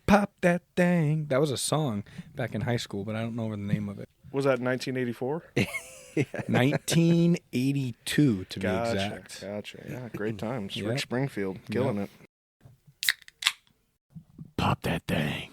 pop that thing. That was a song back in high school, but I don't know the name of it. Was that 1984? 1982 to be exact. Gotcha. Yeah, great times. Yep. Rick Springfield, killing it. Pop that thing.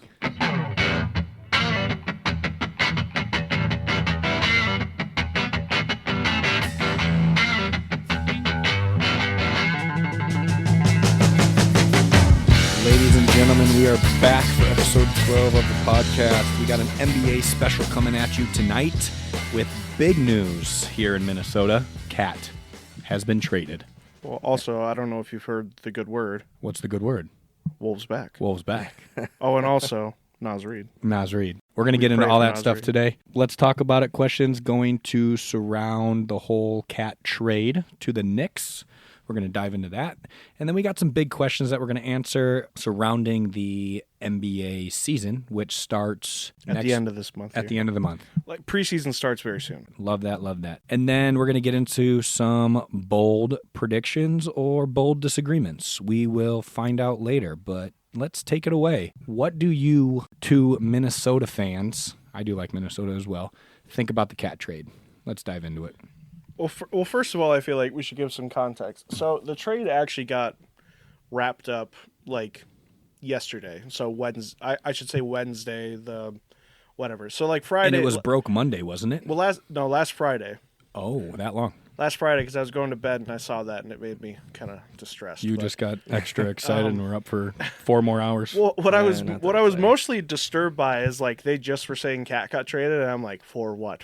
Ladies and gentlemen, we are back for episode 12 of the podcast. We got an NBA special coming at you tonight with big news here in Minnesota. Cat has been traded. Well, also, I don't know if you've heard the good word. What's the good word? Wolves back. Wolves back. Oh, and also, Naz Reid. Naz Reid. We're going to get into all that stuff today. Let's talk about it. Questions going to surround the whole Cat trade to the Knicks. We're going to dive into that. And then we got some big questions that we're going to answer surrounding the NBA season, which starts at the end of this month. At the end of the month. Like preseason starts very soon. Love that, love that. And then we're going to get into some bold predictions or bold disagreements. We will find out later, but let's take it away. What do you two Minnesota fans, I do like Minnesota as well, think about the Cat trade? Let's dive into it. Well, first of all, I feel like we should give some context. So the trade actually got wrapped up like yesterday. So Wednesday, I should say Wednesday, the whatever. So like Friday. And it was broke Monday, wasn't it? Well, last Friday. Oh, that long. Last Friday, because I was going to bed and I saw that and it made me kind of distressed. You just got extra excited and we're up for 4 more hours. Well, what I was mostly disturbed by is like they just were saying Cat got traded and I'm like, for what?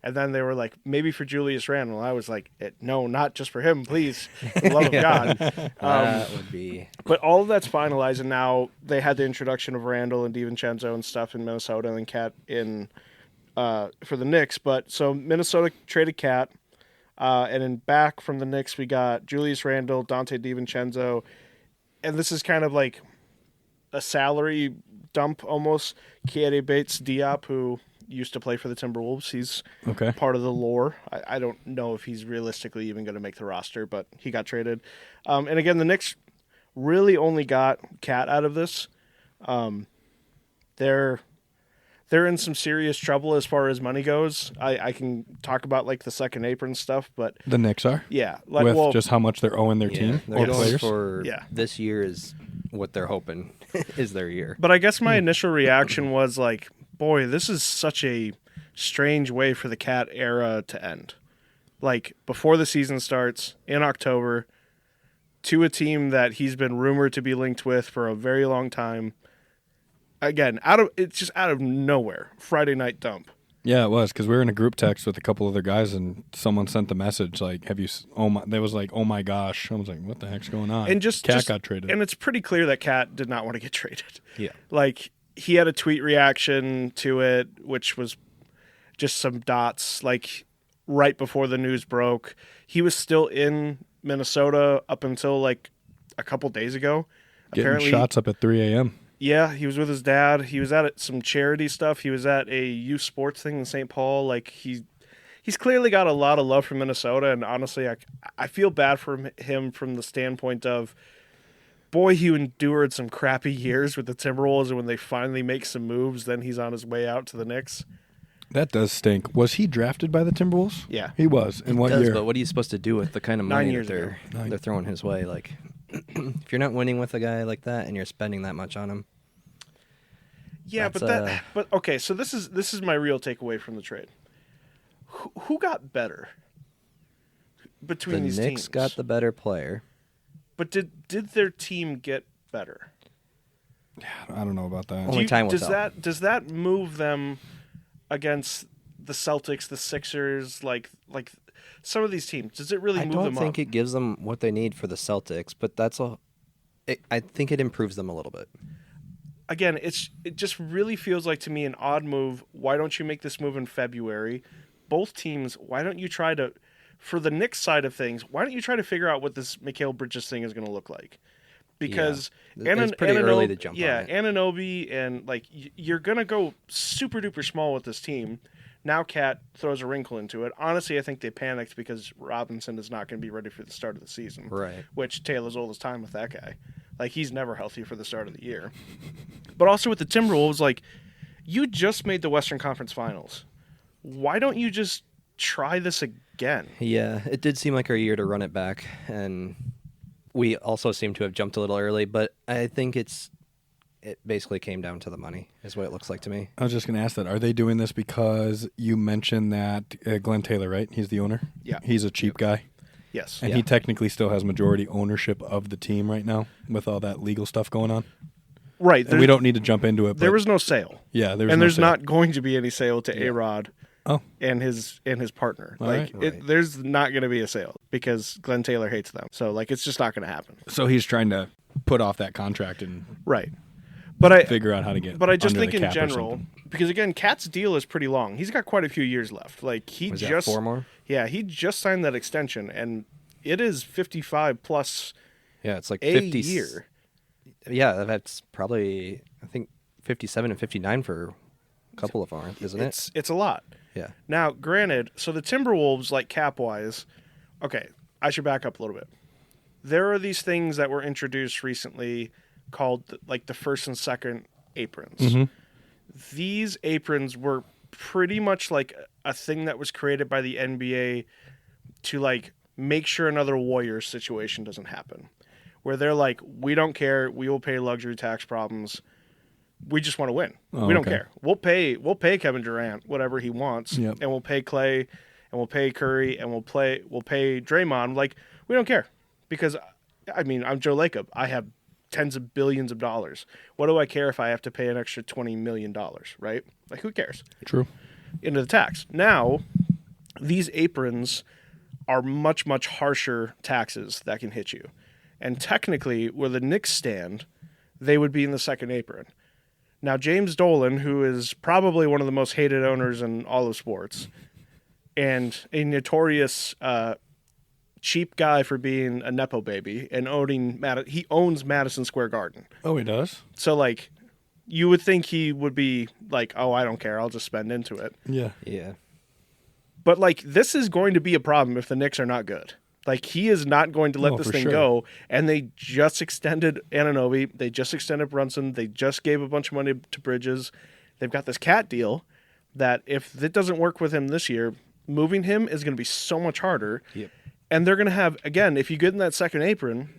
And then they were like, maybe for Julius Randle. I was like, no, not just for him, please, for the love of God. That would be. But all of that's finalized and now they had the introduction of Randle and DiVincenzo and stuff in Minnesota and Cat in. For the Knicks, but so Minnesota traded Cat, and then back from the Knicks we got Julius Randle, Dante DiVincenzo, and this is kind of like a salary dump almost. Keita Bates-Diop, who used to play for the Timberwolves, he's part of the lore. I don't know if he's realistically even going to make the roster, but he got traded. And again, the Knicks really only got Cat out of this. They're in some serious trouble as far as money goes. I can talk about like the second apron stuff, but the Knicks are? Yeah. With just how much they're owing their team or players? This year is what they're hoping is their year. But I guess my initial reaction was like, boy, this is such a strange way for the Cat era to end. Like before the season starts in October to a team that he's been rumored to be linked with for a very long time. Again, it's just out of nowhere. Friday night dump. Yeah, it was because we were in a group text with a couple other guys, and someone sent the message like, "Have you?" They was like, "Oh my gosh!" I was like, "What the heck's going on?" And Cat got traded, and it's pretty clear that Cat did not want to get traded. Yeah, like he had a tweet reaction to it, which was just some dots. Like right before the news broke, he was still in Minnesota up until like a couple days ago. Getting shots up at 3 a.m. Yeah, he was with his dad. He was at some charity stuff. He was at a youth sports thing in St. Paul. Like he's clearly got a lot of love for Minnesota, and honestly, I feel bad for him from the standpoint of, boy, he endured some crappy years with the Timberwolves, and when they finally make some moves, then he's on his way out to the Knicks. That does stink. Was he drafted by the Timberwolves? Yeah, he was. In what year? But what are you supposed to do with the kind of money that they're throwing his way? Like, if you're not winning with a guy like that and you're spending that much on him. Yeah, but okay. So this is my real takeaway from the trade. Who got better between these teams? The Knicks got the better player. But did their team get better? Yeah, I don't know about that. Only time will tell. Does that move them against the Celtics, the Sixers, like some of these teams? Does it really move them up? I don't think it gives them what they need for the Celtics, but I think it improves them a little bit. Again, it just really feels like to me an odd move. Why don't you make this move in February? Both teams, why don't you try to, for the Knicks side of things, why don't you try to figure out what this Mikal Bridges thing is going to look like? Because it's pretty early to jump on it. Anunoby and like you're going to go super duper small with this team. Now Cat throws a wrinkle into it. Honestly, I think they panicked because Robinson is not going to be ready for the start of the season. Right. Which Taylor's old as time with that guy. Like, he's never healthy for the start of the year. But also with the Timberwolves, like, you just made the Western Conference Finals. Why don't you just try this again? Yeah, it did seem like our year to run it back, and we also seem to have jumped a little early, but I think it basically came down to the money, is what it looks like to me. I was just going to ask that. Are they doing this because you mentioned that Glenn Taylor, right? He's the owner? Yeah. He's a cheap guy? Yes. And he technically still has majority ownership of the team right now with all that legal stuff going on? Right. And we don't need to jump into it. There was no sale. Yeah, there's not going to be any sale to A-Rod Oh. and his partner. All like, right. There's not going to be a sale because Glenn Taylor hates them. So, like, it's just not going to happen. So he's trying to put off that contract and right. But figure out how to get But I just under think the in cap or general, something. because, again, Cat's deal is pretty long. He's got quite a few years left. Like, he Was just... that 4 more? Yeah, he just signed that extension, and it is 55 plus Yeah, it's like a 50 year. Yeah, that's probably, I think, 57 and 59 for a couple of them, isn't it? It's a lot. Yeah. Now, granted, so the Timberwolves, like, cap-wise... Okay, I should back up a little bit. There are these things that were introduced recently called, like, the first and second aprons. Mm-hmm. These aprons were pretty much like a thing that was created by the NBA to, like, make sure another Warriors situation doesn't happen. Where they're like, we don't care, we will pay luxury tax problems. We just want to win. We don't care. We'll pay Kevin Durant whatever he wants, Yep. and we'll pay Clay, and we'll pay Curry, and we'll pay Draymond. Like, we don't care because, I mean, I'm Joe Lacob. I have tens of billions of dollars. What do I care if I have to pay an extra $20 million, right? Like, who cares? True. Into the tax. Now, these aprons are much, much harsher taxes that can hit you. And technically, where the Knicks stand, they would be in the second apron. Now, James Dolan, who is probably one of the most hated owners in all of sports, and a notorious cheap guy for being a Nepo baby and he owns Madison Square Garden. Oh, he does? So, like, you would think he would be like, oh, I don't care, I'll just spend into it. Yeah. Yeah. But, like, this is going to be a problem if the Knicks are not good. Like, he is not going to let this thing go. And they just extended Anunoby. They just extended Brunson. They just gave a bunch of money to Bridges. They've got this Cat deal that if it doesn't work with him this year, moving him is going to be so much harder. Yep. And they're going to have, again, if you get in that second apron,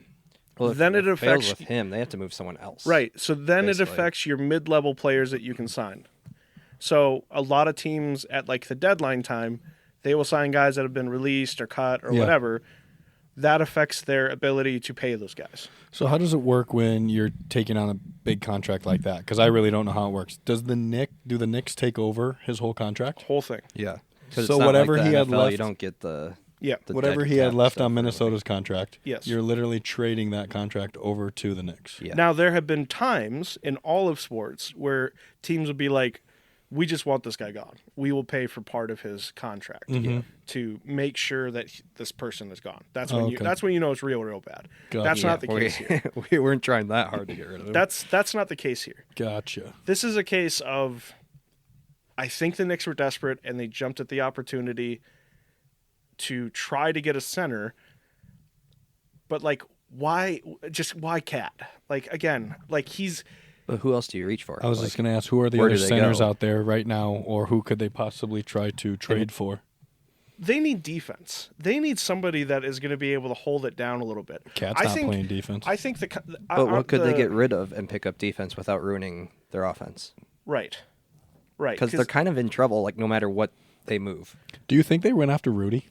Well, then it fails affects with him. They have to move someone else. Right. So then basically. it affects your mid-level players that you can sign. So a lot of teams at, like, the deadline time, they will sign guys that have been released or cut or whatever. That affects their ability to pay those guys. So how does it work when you're taking on a big contract like that? Because I really don't know how it works. Do the Knicks take over his whole contract? Whole thing. Yeah. So whatever he had left, you don't get the whatever dead he had cap left stuff on or Minnesota's contract. Yes. You're literally trading that contract over to the Knicks. Yeah. Now, there have been times in all of sports where teams will be like, we just want this guy gone. We will pay for part of his contract to make sure that this person is gone. That's when that's when you know it's real bad. Gotcha. That's not the case here. We weren't trying that hard to get rid of him. That's not the case here. Gotcha. This is a case of, I think the Knicks were desperate and they jumped at the opportunity to try to get a center. But, like, why Cat? Like, again, like, he's... But who else do you reach for? I was just going to ask, who are the where other do they centers go? out there right now, or who could they possibly try to trade for? They need defense. They need somebody that is going to be able to hold it down a little bit. Cat's not playing defense. I think But what could they get rid of and pick up defense without ruining their offense? Right. Because they're kind of in trouble, like, no matter what they move. Do you think they went after Rudy?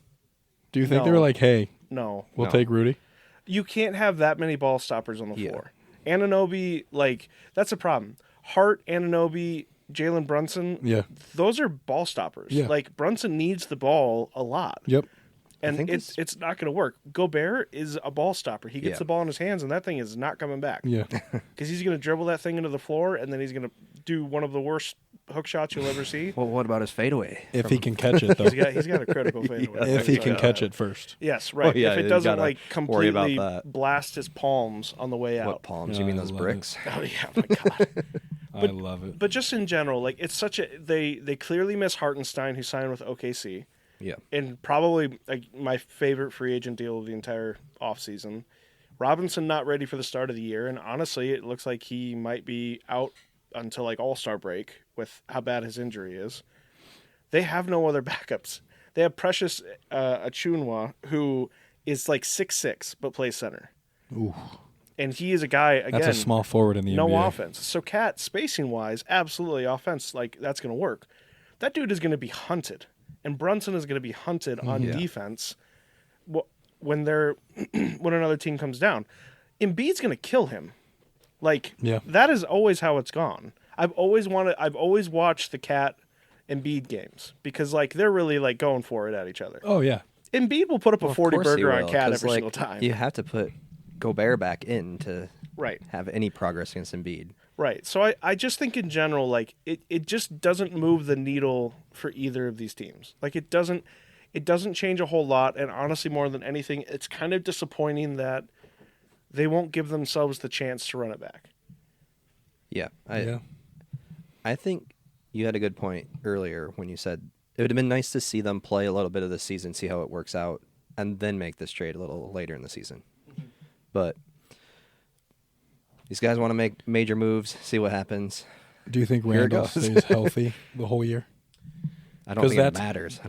Do you think they were like, hey, we'll take Rudy? You can't have that many ball stoppers on the floor. Anunoby, like, that's a problem. Hart, Anunoby, Jalen Brunson, those are ball stoppers. Yeah. Like, Brunson needs the ball a lot. Yep. And it's not going to work. Gobert is a ball stopper. He gets the ball in his hands, and that thing is not coming back. Yeah. Because he's going to dribble that thing into the floor, and then he's going to do one of the worst hook shots you'll ever see. Well, what about his fadeaway? If he can catch it, though. He's got a critical fadeaway. If he can catch it first. Yes, right. Oh, yeah, if it you doesn't, gotta like, worry about completely that. blast his palms on the way out. What palms? Yeah, You mean I those love bricks? Oh, yeah, my God. I love it. But just in general, like, it's such a... They clearly miss Hartenstein, who signed with OKC. Yeah. And probably, like, my favorite free agent deal of the entire offseason. Robinson not ready for the start of the year, and honestly, it looks like he might be out until like All-Star break with how bad his injury is. They have no other backups. They have Precious Achunwa, who is like 6'6", but plays center. Ooh. And he is a guy, again, That's a small forward in the no NBA. offense. So Cat, spacing-wise, absolutely offense, like that's going to work. That dude is going to be hunted. And Brunson is going to be hunted on defense when when another team comes down. Embiid's going to kill him. Like, that is always how it's gone. I've always watched the Cat Embiid games because, like, they're really, like, going for it at each other. Oh, yeah. Embiid will put up a 40 burger on Cat every single time. You have to put Gobert back in to right. have any progress against Embiid. Right. So I just think in general, like, it just doesn't move the needle for either of these teams. Like, it doesn't change a whole lot. And honestly, more than anything, it's kind of disappointing that they won't give themselves the chance to run it back. Yeah. I think you had a good point earlier when you said it would have been nice to see them play a little bit of the season, see how it works out, and then make this trade a little later in the season. Mm-hmm. But these guys want to make major moves, see what happens. Do you think Randall stays healthy the whole year? I don't think it matters.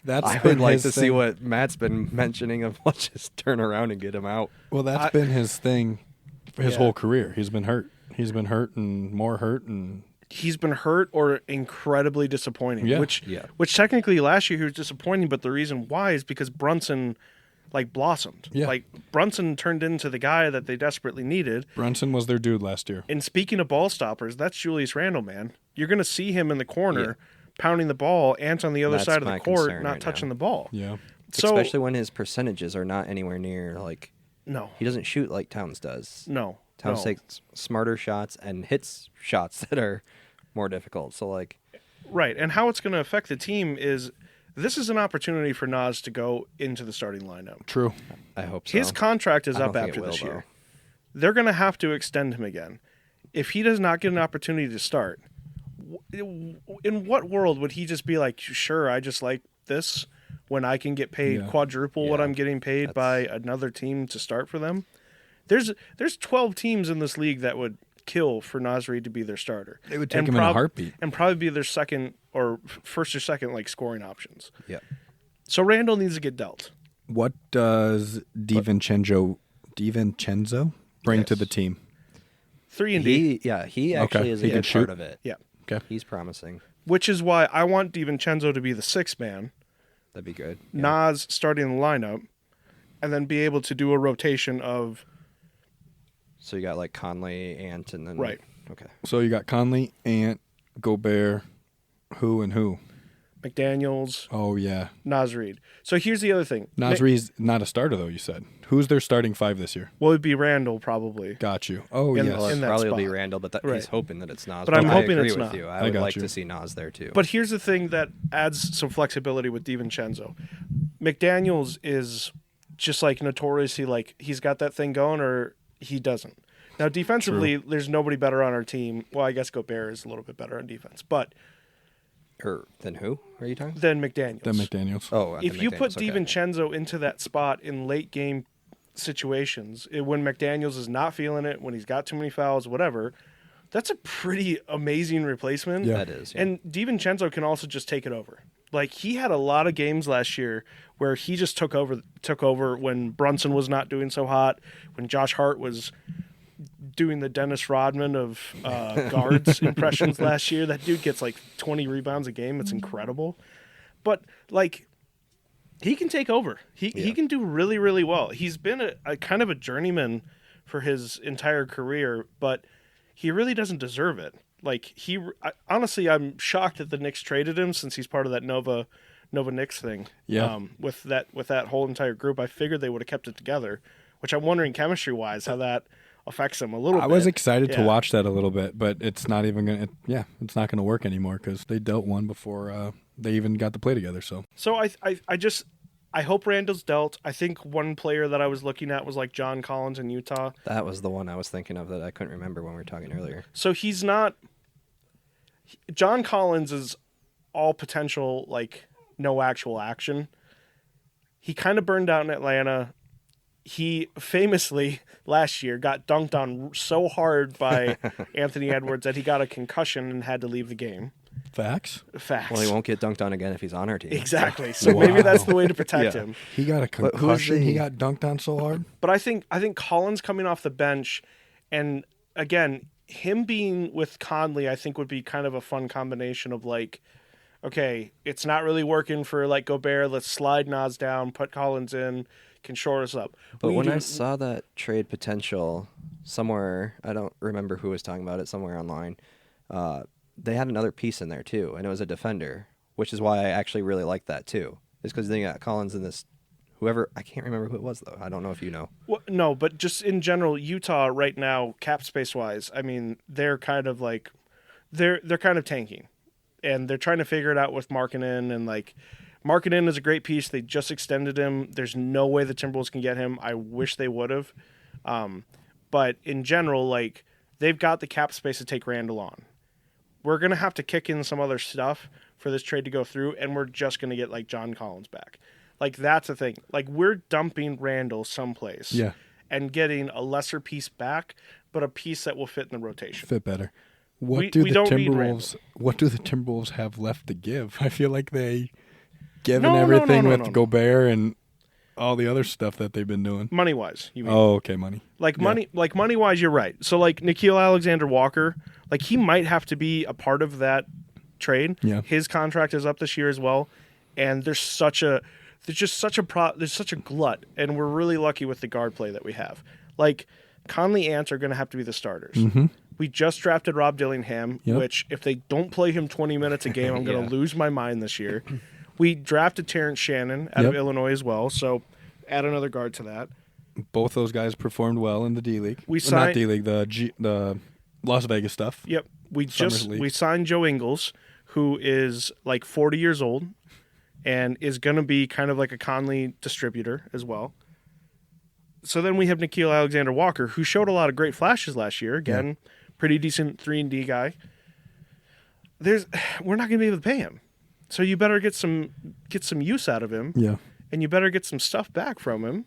I would like to see what Matt's been mentioning of let's just turn around and get him out. Well, that's been his thing his whole career. He's been hurt. He's been hurt and more hurt. And he's been hurt or incredibly disappointing, which technically last year he was disappointing, but the reason why is because Brunson like blossomed. Yeah. Like Brunson turned into the guy that they desperately needed. Brunson was their dude last year. And speaking of ball stoppers, that's Julius Randle, man. You're going to see him in the corner pounding the ball. Ant on the other side of the court, not touching the ball. Yeah. So, especially when his percentages are not anywhere near like. No. He doesn't shoot like Towns does. No. Towns takes smarter shots and hits shots that are more difficult. So like. Right. And how it's going to affect the team is. This is an opportunity for Nas to go into the starting lineup. True. I hope so. His contract is up after this year. They're going to have to extend him again. If he does not get an opportunity to start, in what world would he just be like, sure, I just like this when I can get paid quadruple what I'm getting paid by another team to start for them? There's 12 teams in this league that would kill for Naz Reid to be their starter. They would take him in a heartbeat. And probably be their second or first or second like scoring options. Yeah. So Randall needs to get dealt. What does DiVincenzo bring to the team? 3-and-D. He actually is a good part of it. Yeah. Okay. He's promising. Which is why I want DiVincenzo to be the sixth man. That'd be good. Yeah. Nas starting the lineup, and then be able to do a rotation of. So you got like Conley, Ant, and then right. Okay. So you got Conley, Ant, Gobert, who? McDaniels. Oh yeah. Naz Reid. So here's the other thing. Naz Reid's not a starter though. You said who's their starting five this year? Well, it'd be Randall probably. Got you. Oh yes. Well, in that probably spot. will be Randall, but he's hoping that it's Nas. But I'm hoping I agree it's with not. you. I would like to see Nas there too. But here's the thing that adds some flexibility with DiVincenzo. McDaniels is just like notoriously like he's got that thing going or he doesn't. Now defensively, there's nobody better on our team. Well, I guess Gobert is a little bit better on defense, but. Then who are you talking? Then McDaniels. Oh, if you put DiVincenzo into that spot in late game situations, when McDaniels is not feeling it, when he's got too many fouls, whatever, that's a pretty amazing replacement. Yeah, that is. Yeah. And DiVincenzo can also just take it over. Like he had a lot of games last year where he just took over when Brunson was not doing so hot, when Josh Hart was doing the Dennis Rodman of guards impressions last year. That dude gets like 20 rebounds a game. It's incredible. But like he can take over. He can do really, really well. He's been a kind of a journeyman for his entire career, but he really doesn't deserve it. Like honestly, I'm shocked that the Knicks traded him since he's part of that Nova Knicks thing. Yeah. With that whole entire group, I figured they would have kept it together, which I'm wondering chemistry wise how that affects him a little bit. I was excited to watch that a little bit, but it's not even going to, it's not going to work anymore because they dealt one before they even got to play together. So I hope Randall's dealt. I think one player that I was looking at was like John Collins in Utah. That was the one I was thinking of that I couldn't remember when we were talking earlier. So he's not, John Collins is all potential, like no actual action. He kind of burned out in Atlanta. he famously last year got dunked on so hard by Anthony Edwards that he got a concussion and had to leave the game. Facts. Well, he won't get dunked on again if he's on our team. Exactly. So maybe that's the way to protect Yeah. him. He got a concussion. He got dunked on so hard. But I think Collins coming off the bench, and again, him being with Conley, I think would be kind of a fun combination of like, okay, it's not really working for like Gobert. Let's slide Nas down, put Collins in, can shore us up. But when I saw that trade potential somewhere, I don't remember who was talking about it, somewhere online, they had another piece in there too, and it was a defender, which is why I actually really like that too. It's because they got Collins in this, whoever, I can't remember who it was though. I don't know if you know. Well, no, but just in general, Utah right now, cap space wise, I mean, they're kind of like, they're kind of tanking, and they're trying to figure it out with Markkanen, and like, Markkanen is a great piece. They just extended him. There's no way the Timberwolves can get him. I wish they would have. But in general, like, they've got the cap space to take Randall on. We're going to have to kick in some other stuff for this trade to go through, and we're just going to get, like, John Collins back. Like, that's the thing. Like, we're dumping Randall someplace and getting a lesser piece back, but a piece that will fit in the rotation. Fit better. We don't need Randall. What do the Timberwolves have left to give? I feel like they given everything with Gobert and all the other stuff that they've been doing. Money-wise, you mean? Oh, okay, money. Money-wise, you're right. So, like, Nickeil Alexander-Walker, like, he might have to be a part of that trade. Yeah. His contract is up this year as well, and there's such a glut, and we're really lucky with the guard play that we have. Like, Conley Ants are going to have to be the starters. Mm-hmm. We just drafted Rob Dillingham, which if they don't play him 20 minutes a game, I'm going to lose my mind this year. We drafted Terrence Shannon out of Illinois as well, so add another guard to that. Both those guys performed well in the D League. Not D League, the Las Vegas stuff. Yep. We signed Joe Ingles, who is like 40 years old and is going to be kind of like a Conley distributor as well. So then we have Nickeil Alexander-Walker, who showed a lot of great flashes last year. Again, pretty decent 3-and-D guy. We're not going to be able to pay him. So you better get some use out of him. Yeah. And you better get some stuff back from him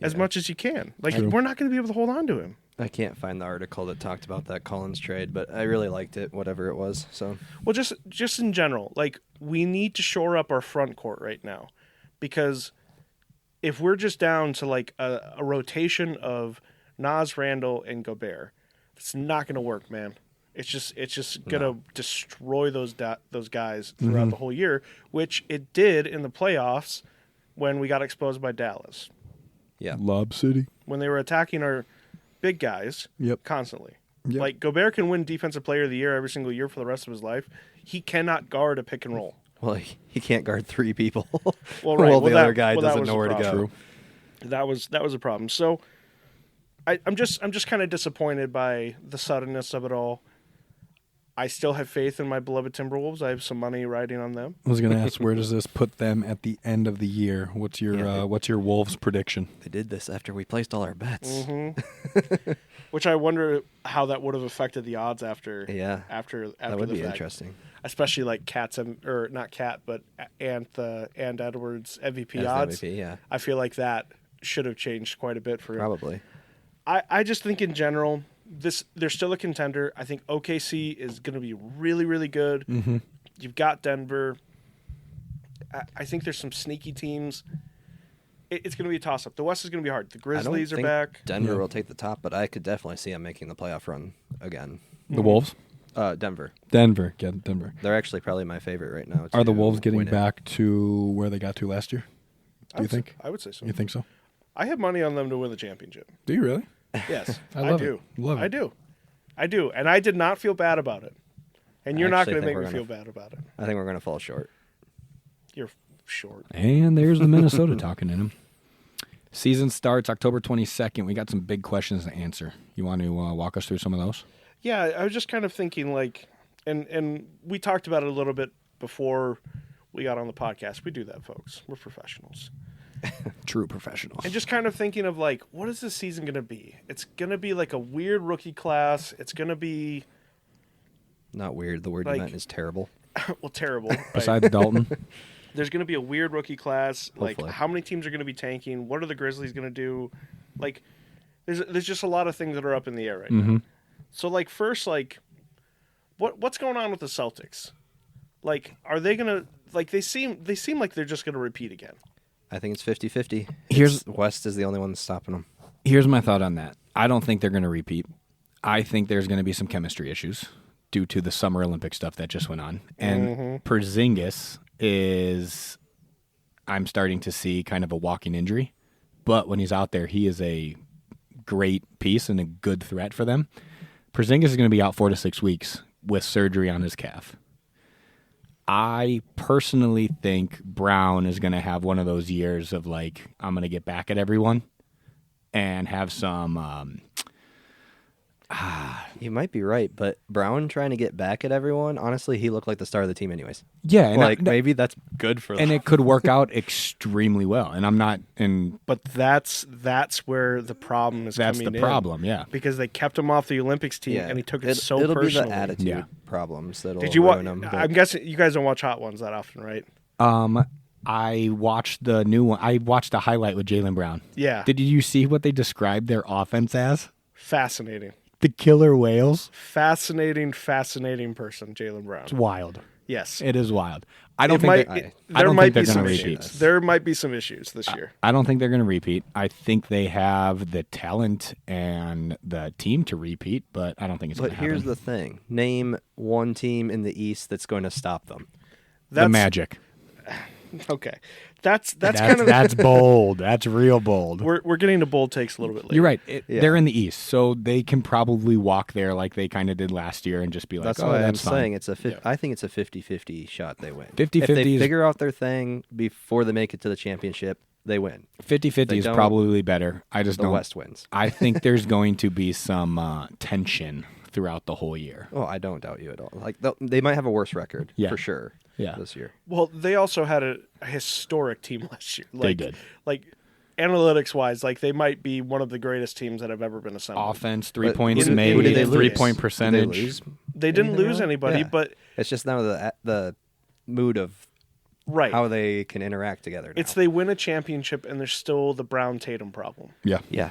as much as you can. Like, we're not going to be able to hold on to him. I can't find the article that talked about that Collins trade, but I really liked it, whatever it was. So, well, just in general, like, we need to shore up our front court right now, because if we're just down to like a rotation of Nas, Randall, and Gobert, it's not going to work, man. It's just gonna destroy those guys throughout the whole year, which it did in the playoffs when we got exposed by Dallas. Yeah, Lob City, when they were attacking our big guys constantly. Yep. Like, Gobert can win Defensive Player of the Year every single year for the rest of his life. He cannot guard a pick and roll. Well, he can't guard three people. Well, right. The other guy doesn't know where to go. True. That was a problem. So I'm just kind of disappointed by the suddenness of it all. I still have faith in my beloved Timberwolves. I have some money riding on them. I was going to ask, where does this put them at the end of the year? What's your Wolves prediction? They did this after we placed all our bets. Mm-hmm. Which I wonder how that would have affected the odds after. Yeah, after that would the be fact. Interesting. Especially like not Cat, but and Edwards MVP odds. MVP, yeah. I feel like that should have changed quite a bit for him. Probably. I just think in general, they're still a contender. I think OKC is going to be really, really good. Mm-hmm. You've got Denver. I think there's some sneaky teams. It's going to be a toss-up. The West is going to be hard. The Grizzlies are back. Denver will take the top, but I could definitely see them making the playoff run again. The Wolves? Denver. Denver. They're actually probably my favorite right now. Are the Wolves getting back to where they got to last year? Do you think? I would say so. You think so? I have money on them to win the championship. Do you really? Yes, I do. Love it. I do. And I did not feel bad about it. And you're not going to make me feel bad about it. I think we're going to fall short. You're short. And there's the Minnesota talking in him. Season starts October 22nd. We got some big questions to answer. You want to walk us through some of those? Yeah, I was just kind of thinking, like, and we talked about it a little bit before we got on the podcast. We do that, folks. We're professionals. True professionals. And just kind of thinking of, like, what is this season going to be? It's going to be like a weird rookie class. It's going to be... Not weird. The word you meant is terrible. Well, terrible. Besides Dalton. There's going to be a weird rookie class. Hopefully. Like, how many teams are going to be tanking? What are the Grizzlies going to do? Like, there's just a lot of things that are up in the air right now. So, like, first, like, what's going on with the Celtics? Like, are they going to, like, they seem like they're just going to repeat again. I think it's 50-50. West is the only one that's stopping them. Here's my thought on that. I don't think they're going to repeat. I think there's going to be some chemistry issues due to the Summer Olympic stuff that just went on. And Porzingis is, I'm starting to see kind of a walking injury. But when he's out there, he is a great piece and a good threat for them. Porzingis is going to be out 4 to 6 weeks with surgery on his calf. I personally think Brown is going to have one of those years of, like, I'm going to get back at everyone and have some... You might be right, but Brown trying to get back at everyone, honestly, he looked like the star of the team anyways. Yeah. And like, maybe that's good for them. And it could work out extremely well. And I'm not... But that's where the problem is coming in. That's the problem, yeah. Because they kept him off the Olympics team, and he took it so it'll personally. It'll be the attitude problems that'll ruin him. But... I'm guessing you guys don't watch Hot Ones that often, right? I watched the new one. I watched a highlight with Jaylen Brown. Yeah. Did you see what they described their offense as? Fascinating. The killer whales. Fascinating person, Jaylen Brown. It's wild. Yes. It is wild. I don't think they're going to repeat. There might be some issues this year. I don't think they're going to repeat. I think they have the talent and the team to repeat, but I don't think it's going to happen. But here's the thing. Name one team in the East that's going to stop them. The Magic. Okay. That's kind of... That's bold. That's real bold. We're getting to bold takes a little bit later. You're right. They're in the East, so they can probably walk there like they kind of did last year and just be like, that's why I'm saying it's I think it's a 50-50 shot they win. 50-50 if they figure out their thing before they make it to the championship, they win. 50-50 is probably better. The West wins. I think there's going to be some tension throughout the whole year. Oh, I don't doubt you at all. Like they might have a worse record for sure. Yeah. This year. Well, they also had a historic team last year. They did. Like, analytics-wise, like, they might be one of the greatest teams that have ever been assembled. Offense, 3 points made, 3-point percentage. Did they lose? They didn't lose anybody, but... It's just now the mood of how they can interact together now. It's they win a championship, and there's still the Brown-Tatum problem. Yeah. Yeah.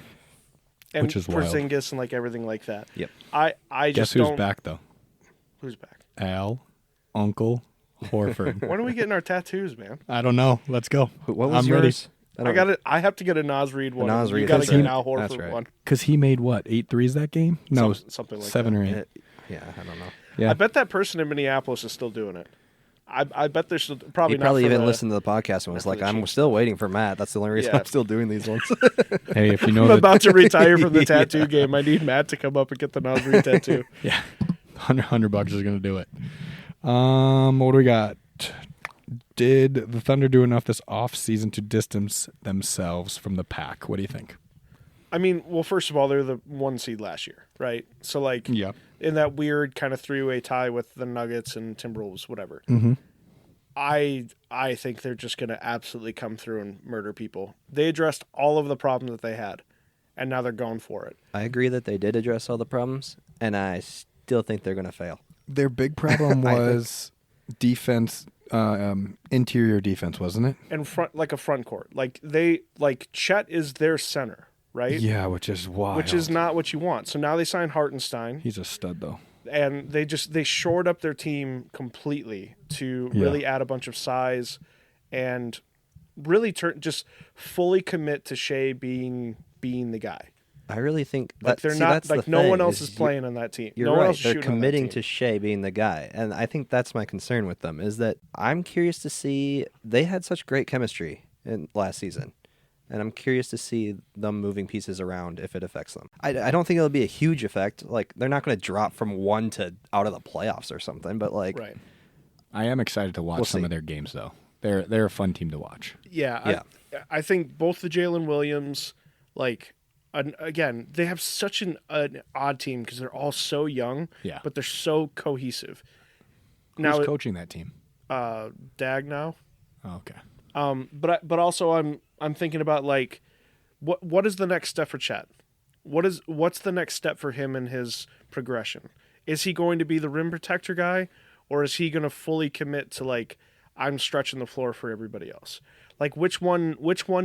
And which is wild. Porzingis and, like, everything like that. Yep. I just Guess who's back, though? Who's back? Al, Uncle... Horford. When are we getting our tattoos, man? I don't know. Let's go. What was yours? I have to get a Nas Reed one. You got to get an Al Horford one. Because he made what, 8 threes that game? No, something like 7 that. or 8. Yeah, I don't know. Yeah. I bet that person in Minneapolis is still doing it. I bet there's probably he probably not even listened to the podcast and was like, "I'm still waiting for Matt. That's the only reason I'm still doing these ones." Hey, if you know, I'm about to retire from the tattoo game. I need Matt to come up and get the Nas Reed tattoo. Yeah, $100 is going to do it. What do we got? Did the Thunder do enough this offseason to distance themselves from the pack? What do you think? I mean, well, first of all, they're the 1 seed last year, right? So, like, in that weird kind of 3-way tie with the Nuggets and Timberwolves, whatever. Mm-hmm. I think they're just going to absolutely come through and murder people. They addressed all of the problems that they had, and now they're going for it. I agree that they did address all the problems, and I still think they're going to fail. Their big problem was defense. Interior defense, wasn't it? And a front court. Like Chet is their center, right? Yeah, which is wild. Which is not what you want. So now they signed Hartenstein. He's a stud, though. And they shored up their team completely to really add a bunch of size and really just fully commit to Shea being the guy. I really think they're not like no one else is playing on that team. You're right. They're committing to Shea being the guy, and I think that's my concern with them. Is that I'm curious to see they had such great chemistry in last season, and I'm curious to see them moving pieces around if it affects them. I don't think it'll be a huge effect. Like they're not going to drop from 1 to out of the playoffs or something. But like, right. I am excited to watch some of their games though. They're a fun team to watch. Yeah. I think both the Jalen Williams again, they have such an odd team because they're all so young, but they're so cohesive. Who's coaching that team? Dag now. Oh, okay. But also I'm thinking about like what is the next step for Chet? What's the next step for him in his progression? Is he going to be the rim protector guy, or is he going to fully commit to like I'm stretching the floor for everybody else. Like which one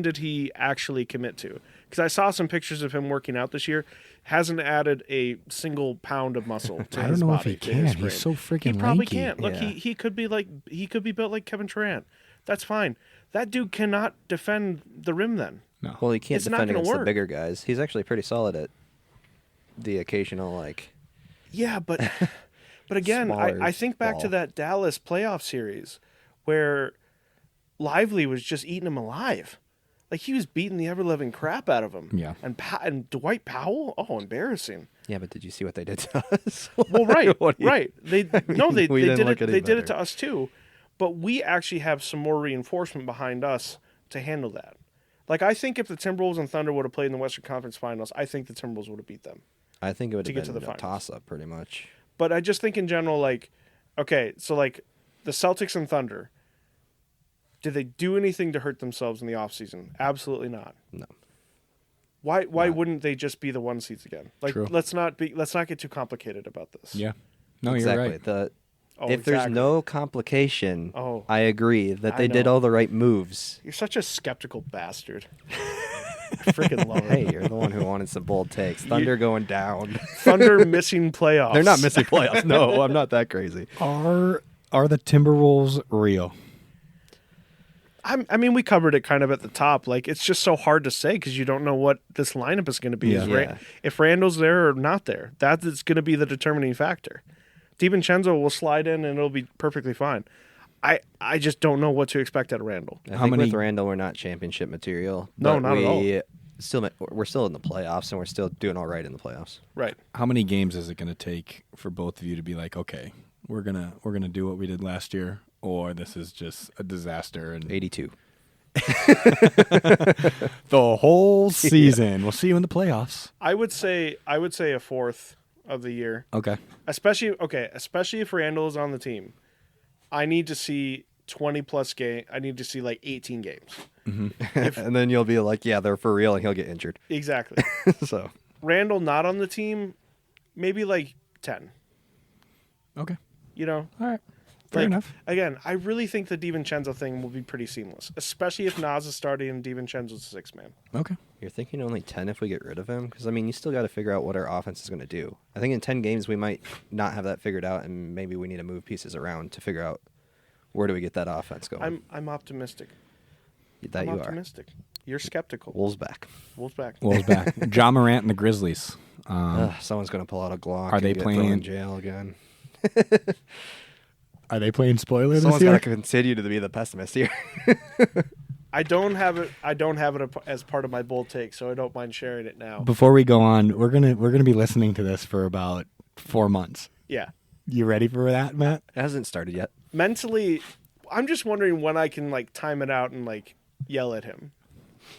did he actually commit to? Because I saw some pictures of him working out this year. Hasn't added a single pound of muscle to I his don't know body. if he can. He's so freaking He probably lanky. can't. Look, Yeah. he could be built like Kevin Durant. That's fine. That dude cannot defend the rim then. No. Well, he can't It's not defend gonna against the work. bigger guys. He's actually pretty solid at the occasional, like... Yeah, but again, Smaller I think back to ball. that Dallas playoff series where Lively was just eating him alive. Like he was beating the ever-living crap out of him. Yeah. And Dwight Powell, oh, embarrassing. Yeah, but did you see what they did to us? Well, right, What do you- right. They we didn't did look it. any They did it better. to us too, but we actually have some more reinforcement behind us to handle that. Like I think if the Timberwolves and Thunder would have played in the Western Conference Finals, I think the Timberwolves would have beat them. I think it would to have get to been the a finals. toss-up, pretty much. But I just think in general, like, okay, so like the Celtics and Thunder, did they do anything to hurt themselves in the offseason? Absolutely not. No. Why Not- wouldn't they just be the one seeds again? Like True. let's not get too complicated about this. Yeah. No, exactly. you're right. If there's exactly. no complication, Oh. I agree that I they did know. all the right moves. You're such a skeptical bastard. I freaking love it. Hey, you're the one who wanted some bold takes. Thunder going down. Thunder missing playoffs. They're not missing playoffs. No, I'm not that crazy. Are the Timberwolves real? I mean, we covered it kind of at the top. Like, it's just so hard to say because you don't know what this lineup is going to be. Yeah. Yeah. If Randall's there or not there, that is going to be the determining factor. DiVincenzo will slide in and it'll be perfectly fine. I just don't know what to expect out of Randall. I How think many- with Randall, we're not championship material. No, but not at all. We're still in the playoffs, and we're still doing all right in the playoffs. Right. How many games is it going to take for both of you to be like, okay, we're gonna do what we did last year, or this is just a disaster and 82. the whole season? We'll see you in the playoffs. I would say a fourth of the year. Okay. Especially if Randall is on the team. I need to see 20 plus game. I need to see like 18 games. And then you'll be like, yeah, they're for real, and he'll get injured. Exactly. So Randall not on the team, maybe like 10. Okay. You know? All right. Fair Like, enough. Again, I really think the DiVincenzo thing will be pretty seamless, especially if Nas is starting and DiVincenzo's a 6-man. Okay. you're thinking only 10 if we get rid of him? Because, I mean, you still got to figure out what our offense is going to do. I think in 10 games we might not have that figured out, and maybe we need to move pieces around to figure out where do we get that offense going. I'm optimistic. That I'm you are. optimistic. You're skeptical. Wolves back. Wolves back. Wolves back. Ja Morant and the Grizzlies. Someone's going to pull out a Glock. Are they and get thrown in playing- jail again? Are they playing spoiler this Someone's year? got to continue to be the pessimist here. I don't have it as part of my bold take, so I don't mind sharing it now. Before we go on, we're gonna be listening to this for about 4 months. Yeah. You ready for that, Matt? It hasn't started yet. Mentally, I'm just wondering when I can like time it out and like yell at him.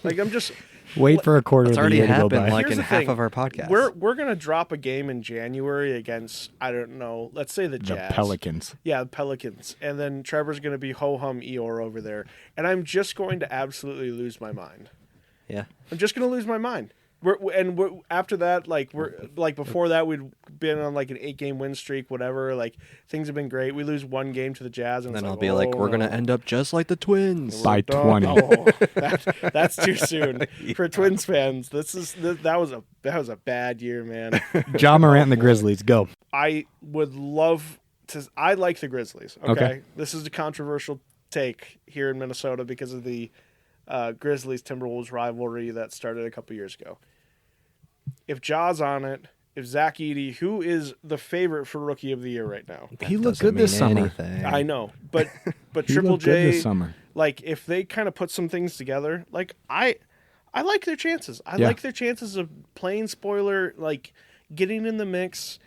Like I'm just Wait for a quarter It's of the already year to go happened, by. like Here's in the half thing. of our podcast. we're gonna drop a game in January against, I don't know, let's say the the Jazz. Pelicans. Yeah, the Pelicans. And then Trevor's gonna be ho hum Eeyore over there. And I'm just going to absolutely lose my mind. Yeah. I'm just gonna lose my mind. After that, before that, we'd been on like an 8-game win streak, whatever. Like things have been great. We lose one game to the Jazz, and And then it's I'll like, be like, oh, we're going no. to end up just like the Twins. By Done. 20. Oh, that's too soon for Twins fans. That was a bad year, man. Ja Morant and the Grizzlies. Go. I would love to. I like the Grizzlies. Okay, Okay. This is a controversial take here in Minnesota because of the Grizzlies Timberwolves rivalry that started a couple years ago. If Ja's on it, if Zach Edey, who is the favorite for Rookie of the Year right now, That He looked doesn't good this mean summer. anything. I know, but He Triple looked good J, this summer. like if they kind of put some things together, like I like their chances. I Yeah. like their chances of playing spoiler, like getting in the mix.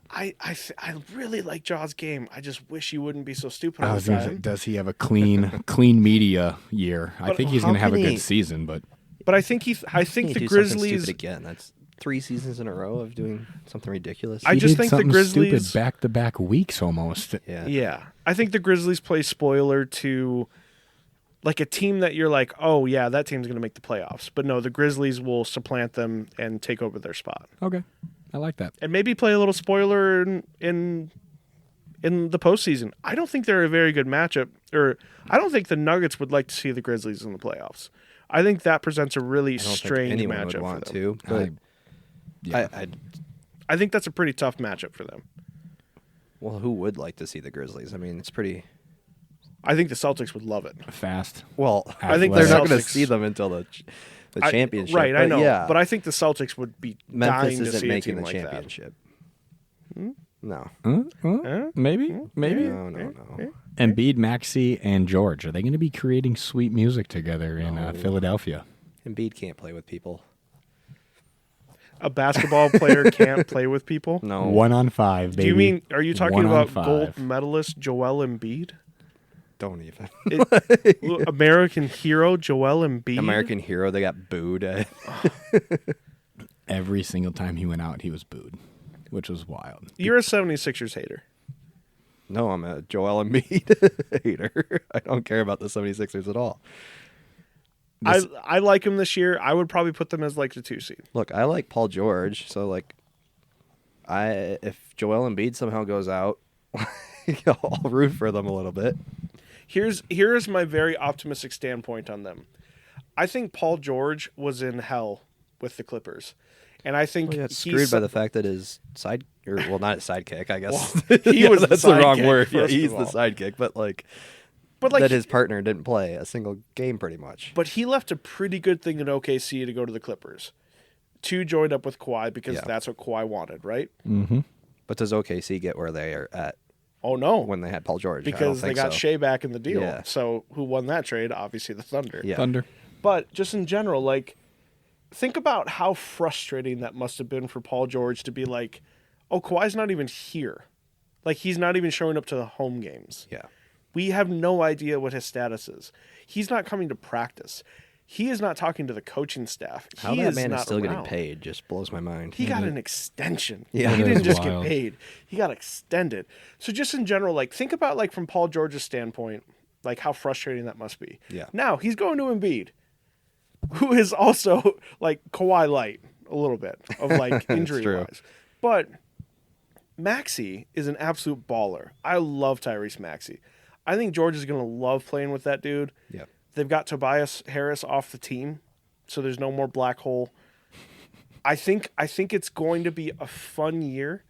I really like Ja's game. I just wish he wouldn't be so stupid all the time. Does he have a clean media year? I But think he's how going to have a can good he- season, but But I think Can't the you do something Grizzlies. stupid again. That's 3 seasons in a row of doing something ridiculous. I he just did think the something Grizzlies- stupid back-to-back weeks almost. yeah. Yeah, I think the Grizzlies play spoiler to like a team that you're like, oh yeah, that team's going to make the playoffs. But no, the Grizzlies will supplant them and take over their spot, Okay. I like that. and maybe play a little spoiler in in the postseason. I don't think they're a very good matchup, or I don't think the Nuggets would like to see the Grizzlies in the playoffs. I think that presents a really strange matchup would want for them. to, but I think that's a pretty tough matchup for them. Well, who would like to see the Grizzlies? I mean, it's pretty. I think the Celtics would love it. Fast. Well, I think they're the not going to Celtics- see them until the championship. Right, I know. Yeah, But I think the Celtics would be Memphis dying to isn't see a making team the like that. championship. No. Maybe. No. Embiid, Maxey, and George, are they going to be creating sweet music together in Philadelphia? Embiid can't play with people. A basketball player can't play with people? No. 1-on-5, baby. Do you mean, are you talking about 1-on-5. gold medalist Joel Embiid? Don't even. American hero Joel Embiid? American hero, they got booed at. Every single time he went out, he was booed, which was wild. You're a 76ers hater. No, I'm a Joel Embiid hater. I don't care about the 76ers at all. I like him this year. I would probably put them as like the 2 seed. Look, I like Paul George, so like, if Joel Embiid somehow goes out, I'll root for them a little bit. Here's my very optimistic standpoint on them. I think Paul George was in hell with the Clippers, and I think He got screwed by the fact that his not his sidekick, I guess. Well, he was that's the the wrong sidekick, word. Yeah, first he's of the all. sidekick, but like like that his partner didn't play a single game pretty much. But he left a pretty good thing in OKC to go to the Clippers. 2 joined up with Kawhi because that's what Kawhi wanted, right? Mm-hmm. But does OKC get where they are at Oh no, when they had Paul George? because they got so. Shea back in the deal. Yeah. So who won that trade? Obviously the Thunder. Yeah. Thunder. But just in general, like, think about how frustrating that must have been for Paul George to be like, oh, Kawhi's not even here. Like, he's not even showing up to the home games. Yeah. We have no idea what his status is. He's not coming to practice. He is not talking to the coaching staff. How he that is man is not still around. getting paid just blows my mind. He got an extension. Yeah. He That didn't is just wild. get paid. He got extended. So just in general, like, think about, like, from Paul George's standpoint, like, how frustrating that must be. Yeah. Now, he's going to Embiid, who is also, like, Kawhi light a little bit of, like, injury-wise. But Maxey is an absolute baller. I love Tyrese Maxey. I think George is going to love playing with that dude. Yeah. They've got Tobias Harris off the team, so there's no more black hole. I think it's going to be a fun year.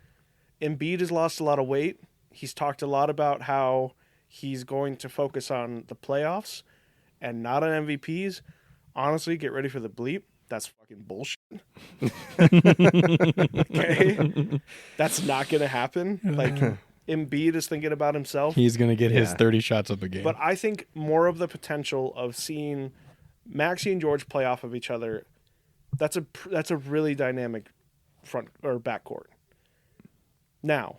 Embiid has lost a lot of weight. He's talked a lot about how he's going to focus on the playoffs and not on MVPs. Honestly, get ready for the bleep. That's fucking bullshit. Okay? That's not going to happen. Like, Embiid is thinking about himself. He's going to get his 30 shots up a game. But I think more of the potential of seeing Maxey and George play off of each other, that's a really dynamic front or backcourt. Now,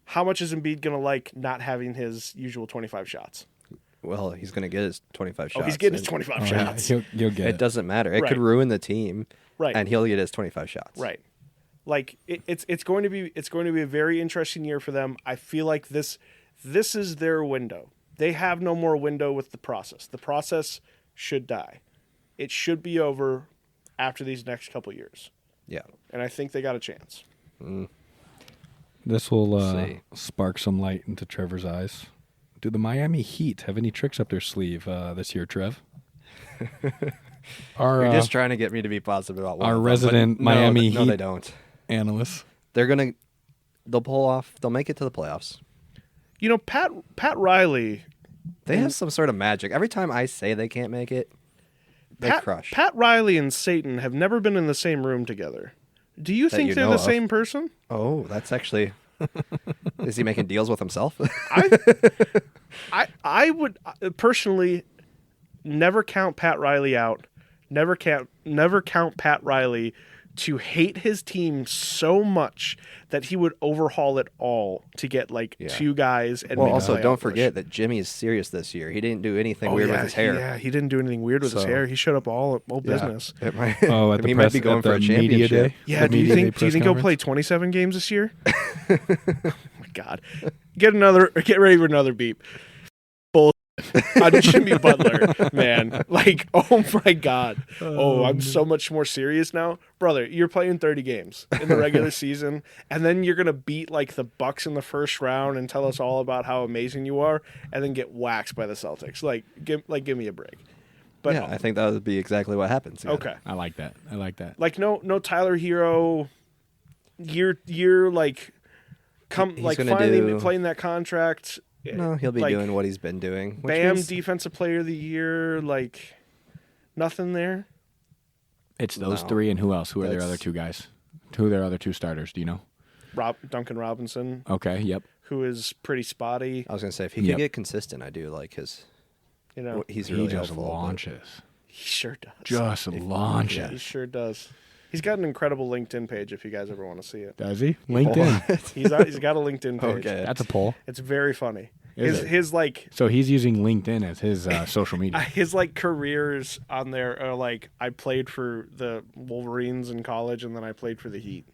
how much is Embiid going to like not having his usual 25 shots? Well, he's going to get his 25 shots. Oh, he's getting his and 25 yeah, shots. he'll get It doesn't matter. It Right. could ruin the team. Right. And he'll get his 25 shots. Right. Like it's going to be a very interesting year for them. I feel like this is their window. They have no more window with the process. The process should die. It should be over after these next couple years. Yeah. And I think they got a chance. This will See. spark some light into Trevor's eyes. Do the Miami Heat have any tricks up their sleeve this year, Trev? You're just trying to get me to be positive about one our of them, resident but Miami no, Heat they don't. analysts. They'll make it to the playoffs. You know, Pat Riley. They have some sort of magic. Every time I say they can't make it, they crush. Pat Riley and Satan have never been in the same room together. Do you think you they're know the of. same person? Oh, that's actually. Is he making deals with himself? I would personally never count Pat Riley out. Never count Pat Riley to hate his team so much that he would overhaul it all to get like two guys. And Well, make a also playoff don't push. forget that Jimmy is serious this year. He didn't do anything weird with his hair. Yeah, he didn't do anything weird with his So- hair. He showed up all Yeah. business. It might, Oh, at the he press, might be going at for the a media championship. day. Yeah, The do you media day think press he'll conference? play 27 games this year? Oh my God, get ready for another beep. on Jimmy Butler, man. Like, oh my God. Oh, I'm so much more serious now. Brother, you're playing 30 games in the regular season, and then you're going to beat, like, the Bucks in the first round and tell us all about how amazing you are, and then get waxed by the Celtics. Like, give me a break. But yeah, I think that would be exactly what happens. Again. okay. I like that. Like, no Tyler Hero. You're like, He's gonna finally playing that contract. No, he'll be like, doing what he's been doing. Which Bam, means, Defensive Player of the Year, like, nothing there. It's those No. three, and who else? Who are their That's- other two guys? Who are their other two starters? Do you know? Duncan Robinson, Okay, yep. who is pretty spotty. I was gonna say if he Yep. could get consistent, I do like his. You know, He's He really just helpful, but- launches. he sure does. Just He launches. sure does. He's got an incredible LinkedIn page if you guys ever want to see it. Does he? LinkedIn. He's got a LinkedIn page. Okay. That's a poll. It's very funny. Is it? His like So he's using LinkedIn as his social media. his like careers on there are like, I played for the Wolverines in college and then I played for the Heat.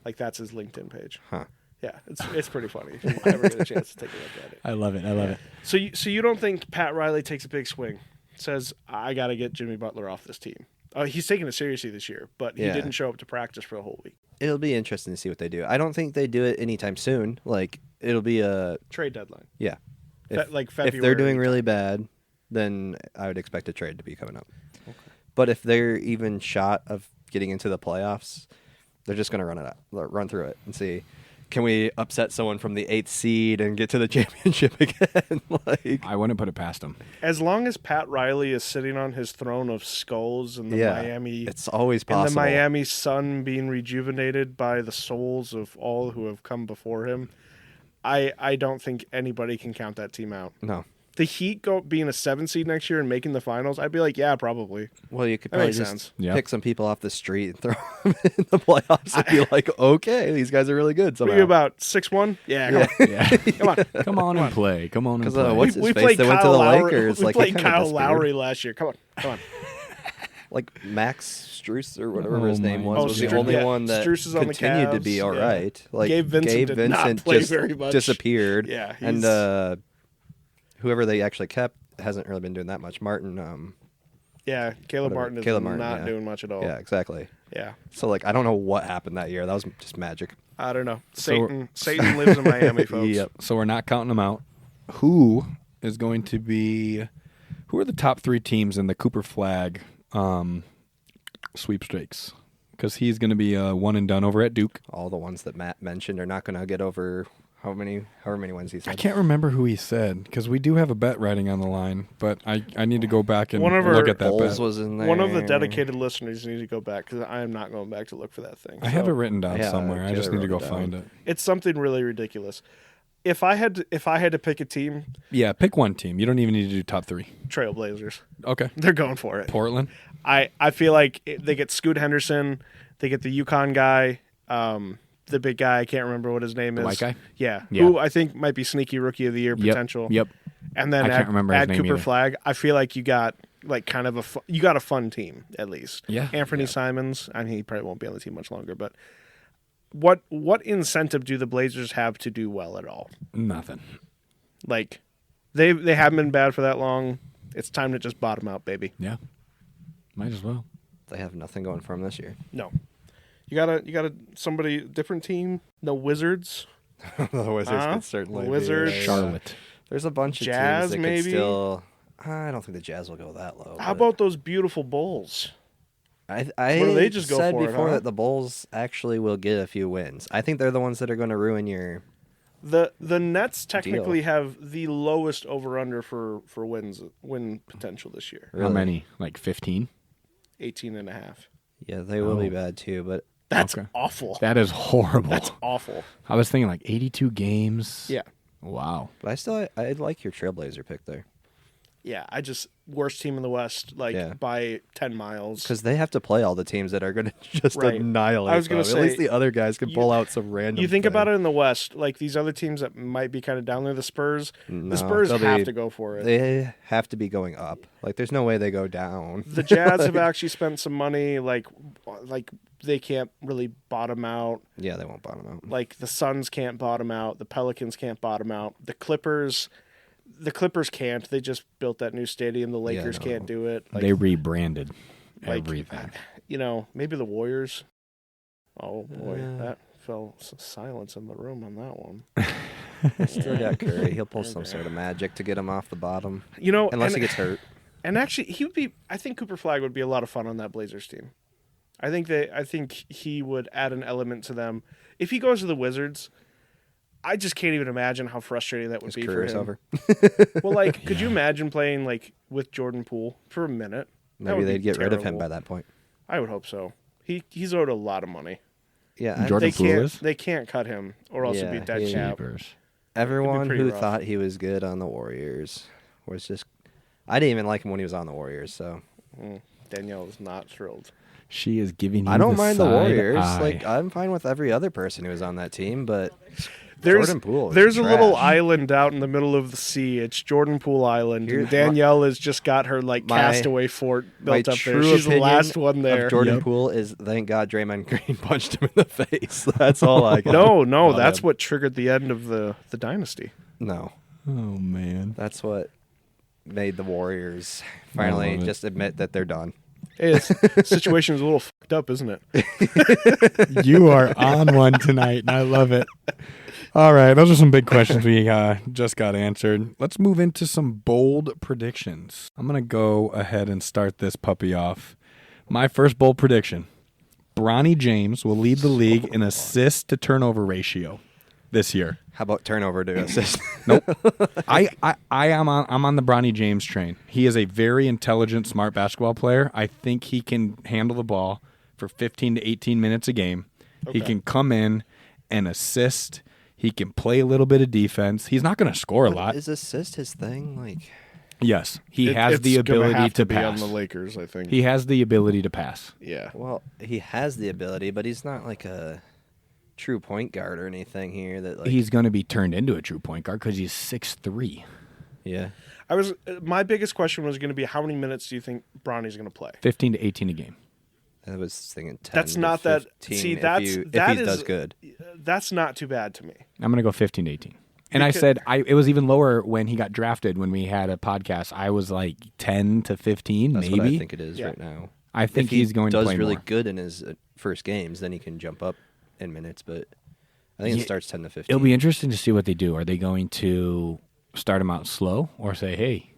Like, that's his LinkedIn page. Huh. Yeah, it's pretty funny if you ever get a chance to take a look at it. I love it. I love it. So you don't think Pat Riley takes a big swing? Says, I got to get Jimmy Butler off this team. He's taking it seriously this year, but he Yeah. didn't show up to practice for a whole week. It'll be interesting to see what they do. I don't think they do it anytime soon. Like it'll be a Trade deadline. yeah. Like If February. they're doing really bad, then I would expect a trade to be coming up. Okay. But if they're even shot of getting into the playoffs, they're just going to run through it and see, can we upset someone from the 8th seed and get to the championship again? Like, I wouldn't put it past him. As long as Pat Riley is sitting on his throne of skulls and the Miami, it's always and possible. the Miami sun being rejuvenated by the souls of all who have come before him, I don't think anybody can count that team out. No. The Heat being a 7 seed next year and making the finals, I'd be like, yeah, probably. Well, you could That probably makes just sense. Yeah. pick some people off the street and throw them in the playoffs and be like, okay, these guys are really good What somehow. are you about 6'1"? Yeah, come on. Yeah. Come on. Come on and play. Come on and Because play. what's his we face? played They went to Kyle the Lowry. Lakers. We Like, played he kinda Kyle disappeared. Lowry last year. Come on. Like Max Struess or whatever Oh his name my was the God. only Yeah, one that Struess is on the continued to be Cavs, all yeah. right. Like Gabe Vincent did not Vincent play just very much. disappeared. Yeah, and whoever they actually kept hasn't really been doing that much. Martin, Yeah, Caleb Whatever. Martin is Caleb Martin, not yeah. doing much at all. yeah, exactly. Yeah. So like, I don't know what happened that year. That was just magic. I don't know. So- Satan lives in Miami, folks. Yep. So we're not counting them out. Who is going to be? Who are the top 3 teams in the Cooper Flag sweepstakes? Because he's going to be one and done over at Duke. All the ones that Matt mentioned are not going to get over however many wins he said. I can't remember who he said because we do have a bet writing on the line, but I need to go back and One of our look at that Bulls bet. was in there. One of the dedicated listeners need to go back because I am not going back to look for that thing. I have So, it written down Yeah, somewhere. I Taylor just need to wrote go it down. find it. It's something really ridiculous. If I had to pick a team, Yeah, pick one team. You don't even need to do top 3. Trailblazers. Okay. They're going for it. Portland. I feel like they get Scoot Henderson, they get the Yukon guy, the big guy. I can't remember what his name is. white guy? Yeah, Yeah. who I think might be sneaky rookie of the year Yep, potential. Yep. And then I can't remember his add name Cooper either. Flag. I feel like you got like kind of a fun team at least. Yeah. Anthony Yeah. Simons. I mean, he probably won't be on the team much longer, but what incentive do the Blazers have to do well at all? Nothing. Like they haven't been bad for that long. It's time to just bottom out, baby. Yeah. Might as well. They have nothing going for them this year. No. You gotta somebody different team. No Wizards. The Wizards Huh? could certainly Wizards. be. Charlotte. There's a bunch of Jazz, teams that maybe? could still. I don't think the Jazz will go that low. How but about those beautiful Bulls? I What do they just go said for it, before huh? that the Bulls actually will get a few wins. I think they're the ones that are going to ruin your. The Nets technically have the lowest over under for win potential this year. How Really. many? Like 15? 18.5. Yeah, they will be Oh. bad too, but That's Okay. awful. That is horrible. That's awful. I was thinking like 82 games. Yeah. Wow. I like your Trailblazer pick there Yeah, worst team in the West, Yeah. by 10 miles. because they have to play all the teams that are going to just Right. annihilate. I was gonna them. say, at least the other guys can you- pull out some random. You think thing. about it in the West, like these other teams that might be kind of down there, the Spurs. No, The Spurs they'll have be- to go for it. They have to be going up. Like, there's no way they go down. The Jazz have actually spent some money, like they can't really bottom out. Yeah, they won't bottom out. Like the Suns can't bottom out. The Pelicans can't bottom out. The Clippers, the Clippers can't. They just built that new stadium. The Lakers can't do it. They rebranded like, everything. Maybe the Warriors. Oh boy, that fell silence in the room on that one. Still got Curry. He'll pull some sort of magic to get him off the bottom. Unless he gets hurt. And actually, he would be. I think Cooper Flag would be a lot of fun on that Blazers team. I think he would add an element to them. If he goes to the Wizards, I just can't even imagine how frustrating that would be for him. Over. Well, could you imagine playing with Jordan Poole for a minute? Maybe they'd get rid of him by that point. I would hope so. He's owed a lot of money. Yeah, Jordan Poole is? They can't cut him, or else it'd be dead cap. Everyone who thought he was good on the Warriors was just. I didn't even like him when he was on the Warriors. So Danielle is not thrilled. She is giving you I don't mind the Warriors. Eye. I'm fine with every other person who was on that team, but Jordan Poole. There's a little island out in the middle of the sea. It's Jordan Poole Island. And Danielle has just got her castaway fort built up there. She's the last one there. Jordan Poole is thank God Draymond Green punched him in the face. That's all I got. No, that's what triggered the end of the dynasty. No. Oh man. That's what made the Warriors finally just admit that they're done. Hey, this situation is a little fucked up, isn't it? You are on one tonight, and I love it. All right, those are some big questions we just got answered. Let's move into some bold predictions. I'm going to go ahead and start this puppy off. My first bold prediction, Bronny James will lead the league in assist to turnover ratio this year. How about turnover to assist? Nope. I'm on the Bronny James train. He is a very intelligent, smart basketball player. I think he can handle the ball for 15 to 18 minutes a game. Okay. He can come in and assist. He can play a little bit of defense. He's not going to score a lot. Is assist his thing? Yes, he has the ability to pass. On the Lakers, I think he has the ability to pass. Yeah. Well, he has the ability, but he's not like a true point guard or anything here. He's going to be turned into a true point guard because he's 6'3". Yeah. My biggest question was going to be how many minutes do you think Bronny's going to play? 15 to 18 a game. I was thinking 10. That's not that. See, if he does good. That's not too bad to me. I'm going to go 15 to 18. And I said it was even lower when he got drafted. When we had a podcast, I was like 10 to 15, That's maybe. What I think it is right now. I think he's going to play does really more. good in his first games, then he can jump up in minutes. But I think it starts 10 to 15. It'll be interesting to see what they do. Are they going to start him out slow or say, "Hey,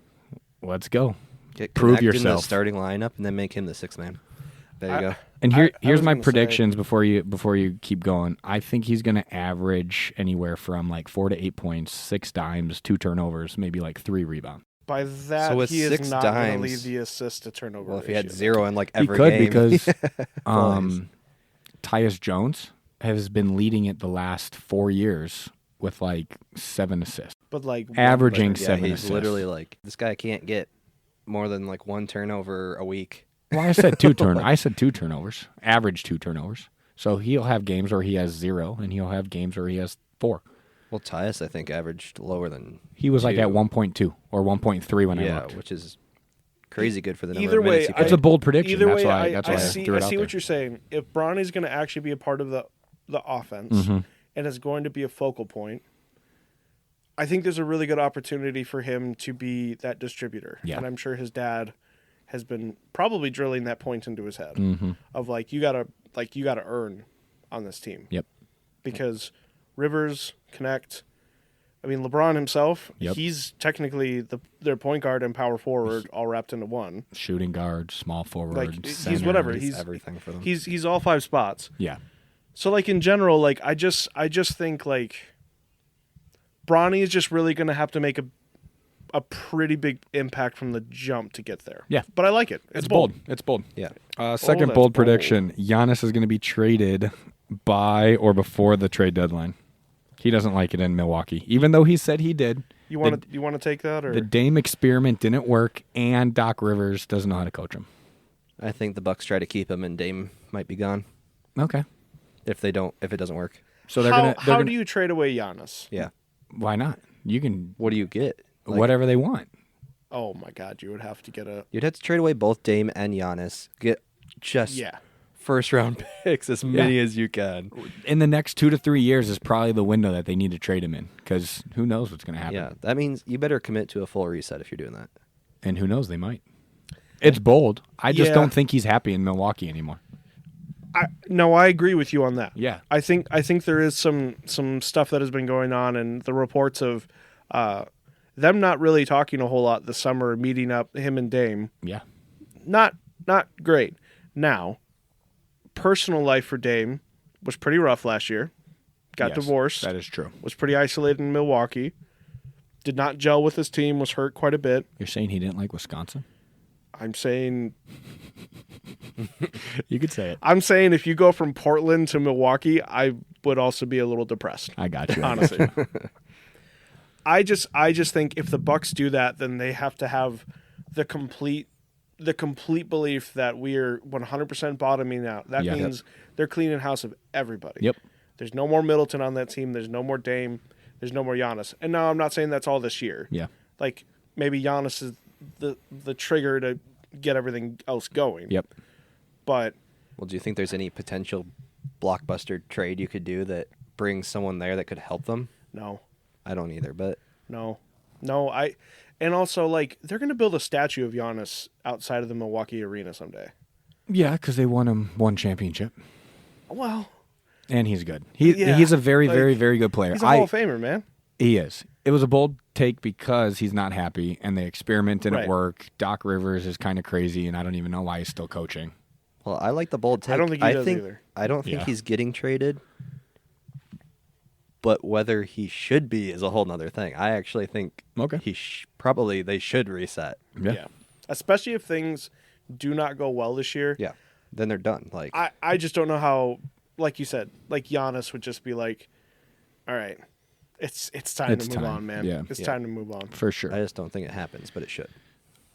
let's go, prove yourself"? In the starting lineup and then make him the sixth man. There you go. And here's my predictions before you keep going. I think he's going to average anywhere from 4 to 8 points, 6 dimes, 2 turnovers, maybe 3 rebounds. By that, so he is not going to lead the assist to turnover. Well, if he had 0 in every game, he could because Tyus Jones has been leading it the last 4 years with 7 assists. But averaging 7 he's assists. Literally this guy can't get more than 1 turnover a week. Well, I said 2 turnovers. Average 2 turnovers. So he'll have games where he has 0, and he'll have games where he has 4. Well, Tyus, I think, averaged lower than he was 2. at 1.2 or 1.3 when I looked. Yeah, which is crazy good for the number either of minutes way, he played. It's a bold prediction. Either way, that's why I threw it out there. I see what you're saying. If Bronny's going to actually be a part of the offense and is going to be a focal point, I think there's a really good opportunity for him to be that distributor. Yeah. And I'm sure his dad has been probably drilling that point into his head of you gotta earn on this team. Yep. Because Rivers, Connect, I mean LeBron himself, Yep. he's technically their point guard and power forward all wrapped into one. Shooting guard, small forward, center. He's whatever. He's everything for them. He's all 5 spots. Yeah. So in general, I just think Bronny is just really gonna have to make a pretty big impact from the jump to get there. Yeah. But I like it. It's bold. It's bold. Yeah. Second bold prediction. Giannis is going to be traded by or before the trade deadline. He doesn't like it in Milwaukee, even though he said he did. You want to take that? Or? The Dame experiment didn't work, and Doc Rivers doesn't know how to coach him. I think the Bucks try to keep him, and Dame might be gone. Okay. If it doesn't work. So how do you trade away Giannis? Yeah. Why not? You can. What do you get? Whatever they want. Oh my God! You would have to get You'd have to trade away both Dame and Giannis. Get just first-round picks, as many as you can. In the next 2 to 3 years is probably the window that they need to trade him in, because who knows what's going to happen. Yeah, that means you better commit to a full reset if you're doing that. And who knows, they might. It's bold. I just Yeah. don't think he's happy in Milwaukee anymore. No, I agree with you on that. Yeah. I think there is some stuff that has been going on, and the reports of them not really talking a whole lot this summer, meeting up, him and Dame. Yeah. Not great. Now, personal life for Dame was pretty rough last year. Got Yes, divorced. That is true. Was pretty isolated in Milwaukee. Did not gel with his team. Was hurt quite a bit. You're saying he didn't like Wisconsin? I'm saying You could say it. I'm saying if you go from Portland to Milwaukee, I would also be a little depressed. I got you. Honestly. I just think if the Bucks do that, then they have to have the complete belief that we're 100% bottoming out. That means they're cleaning house of everybody. Yep. There's no more Middleton on that team. There's no more Dame. There's no more Giannis. And now I'm not saying that's all this year. Yeah. Like maybe Giannis is the trigger to get everything else going. Yep. But Well, do you think there's any potential blockbuster trade you could do that brings someone there that could help them? no. I don't either, but No. And also, like, they're going to build a statue of Giannis outside of the Milwaukee arena someday. Yeah, because they won him one championship. Well, And he's good. Yeah, He's a very, like, very, very good player. he's a Hall of Famer, man. He is. It was a bold take because he's not happy, and they experimented Right. at work. Doc Rivers is kind of crazy, and I don't even know why he's still coaching. well, I like the bold take. I don't think he does either. I don't think Yeah. he's getting traded, but whether he should be is a whole nother thing. I actually think Okay. probably they should reset. Yeah. Especially if things do not go well this year. Yeah, then they're done. Like I just don't know how, like you said, like Giannis would just be like, all right, it's time It's to move time. on, man. Yeah. It's Yeah. time to move on. For sure. I just don't think it happens, but it should.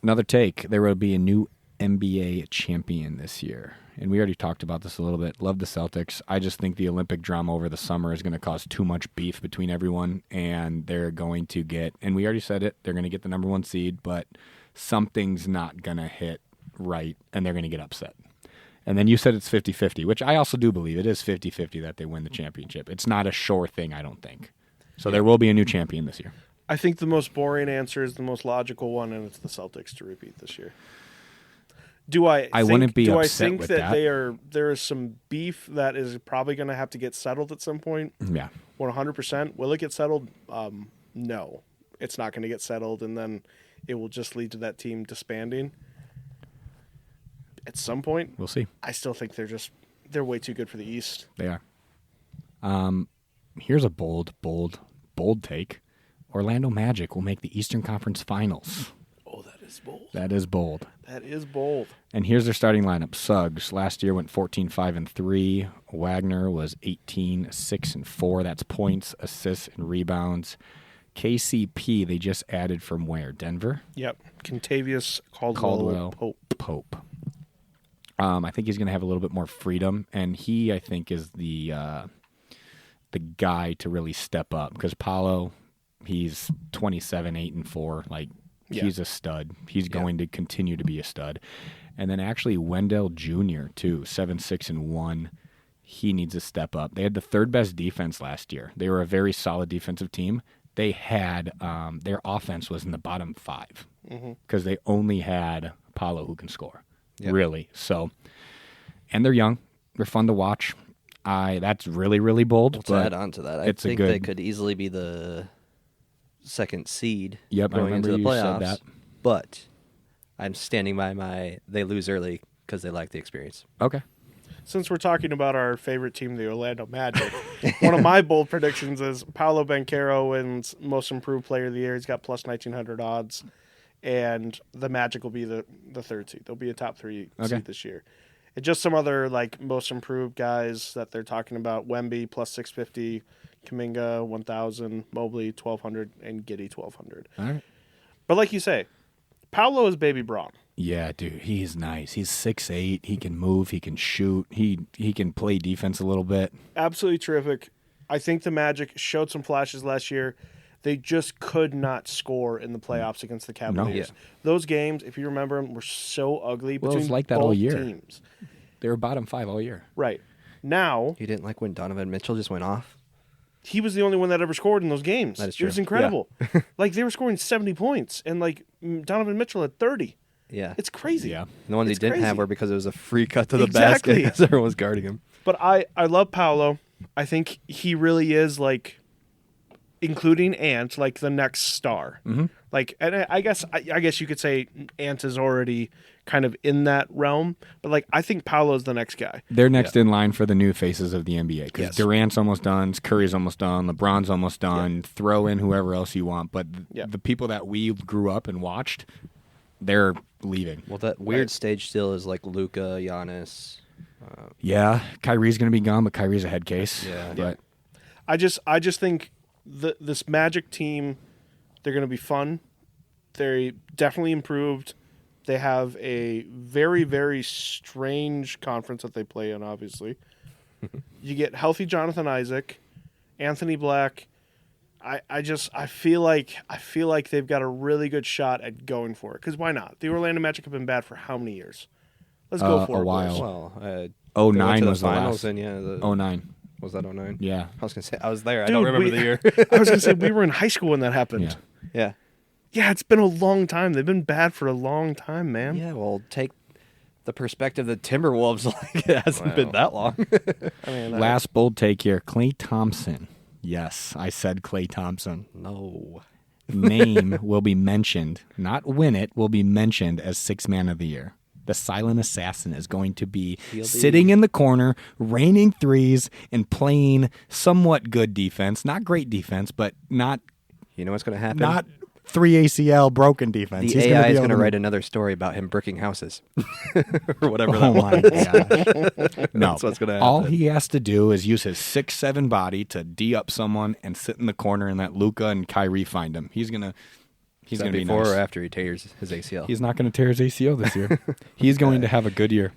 Another take. There will be a new NBA champion this year. And we already talked about this a little bit. Love the Celtics. I just think the Olympic drama over the summer is going to cause too much beef between everyone. And they're going to get, and we already said it, they're going to get the number 1 seed, but something's not going to hit right, and they're going to get upset. And then you said it's 50-50, which I also do believe. It is 50-50 that they win the championship. It's not a sure thing, I don't think. So there will be a new champion this year. I think the most boring answer is the most logical one, and it's the Celtics to repeat this year. I wouldn't be do upset I think with that that. there is some beef that is probably going to have to get settled at some point? Yeah. 100%. Will it get settled? No. It's not going to get settled, and then it will just lead to that team disbanding. At some point, We'll see. I still think they're way too good for the East. They are. Here's a bold take. Orlando Magic will make the Eastern Conference Finals. Oh, that is bold. That is bold. That is bold. And here's their starting lineup. Suggs last year went 14-5-3. Wagner was 18-6-4. That's points, assists, and rebounds. KCP they just added from where? Denver? Yep. Contavious Caldwell Pope. I think he's going to have a little bit more freedom, and he, I think, is the guy to really step up because Paolo, he's 27, 8-4. Like, he's a stud. He's going to continue to be a stud. And then actually Wendell Jr., too, 7-6-1. He needs to step up. They had the third best defense last year. They were a very solid defensive team. They had their offense was in the bottom 5 because they only had Paolo who can score. Yep. Really. So, and they're young. They're fun to watch. That's really, really bold. Well, to add on to that, I think they could easily be the second seed Yep, I going remember into the you said playoffs. that. But I'm standing by they lose early because they lack the experience. Okay. Since we're talking about our favorite team, the Orlando Magic, one of my bold predictions is Paolo Banchero wins Most Improved Player of the Year. He's got plus 1,900 odds, and the Magic will be the third seed. They'll be a top 3 seed this year. And just some other like Most Improved guys that they're talking about: Wemby plus 650, Kuminga 1,000, Mobley 1,200, and Giddey 1,200. All right. But like you say, Paolo is baby Braun. Yeah, dude, he's nice. He's 6'8". He can move. He can shoot. He can play defense a little bit. Absolutely terrific. I think the Magic showed some flashes last year. They just could not score in the playoffs against the Cavaliers. No. Those games, if you remember them, were so ugly Well, it between was like that both all year. teams. They were bottom 5 all year. Right. Now, You didn't like when Donovan Mitchell just went off? he was the only one that ever scored in those games. That is It true. was incredible. Like, they were scoring 70 points, and, like, Donovan Mitchell had 30. Yeah. It's crazy. Yeah. And the ones he It's didn't have crazy. were because it was a free cut to the Exactly. basket as everyone was guarding him. But I love Paolo. I think he really is, like, including Ant, like, the next star. Mm-hmm. Like, and I guess you could say Ant is already kind of in that realm, but, like, I think Paolo's the next guy. They're next in line for the new faces of the NBA because Yes. Durant's almost done, Curry's almost done, LeBron's almost done. Throw in whoever else you want, but the people that we grew up and watched, they're leaving. Well, that weird stage still is like Luka, Giannis. Yeah, Kyrie's going to be gone, but Kyrie's a head case. Yeah. But I just think this Magic team, they're going to be fun. They definitely improved. They have a very, very strange conference that they play in, obviously. You get healthy Jonathan Isaac, Anthony Black. I feel like they've got a really good shot at going for it. Because why not? The Orlando Magic have been bad for how many years? Let's go for a it. while. boys. Well, 09 was the finals, last. and yeah, 09. was that 09? Yeah. I was gonna say I was there. I Dude, don't remember we- the year. I was going to say, we were in high school when that happened. Yeah. Yeah. Yeah, it's been a long time. They've been bad for a long time, man. Yeah. Well, take the perspective that Timberwolves like it hasn't been that long. I mean, Last bold take here. Klay Thompson. Yes, I said Klay Thompson. No. Name will be mentioned, not win it, will be mentioned as 6th man of the year. The silent assassin is going to be sitting in the corner, raining threes, and playing somewhat good defense. Not great defense, but not You know what's going to happen? 3 ACL broken defense. The He's AI be is able going to write another story about him bricking houses or whatever Oh that my was. gosh. No. That's what's gonna All happen. he has to do is use his 6'7" body to D up someone and sit in the corner and let Luka and Kyrie find him. He's gonna Is that be before nice. or after he tears his ACL? He's not gonna tear his ACL this year. He's going to have a good year.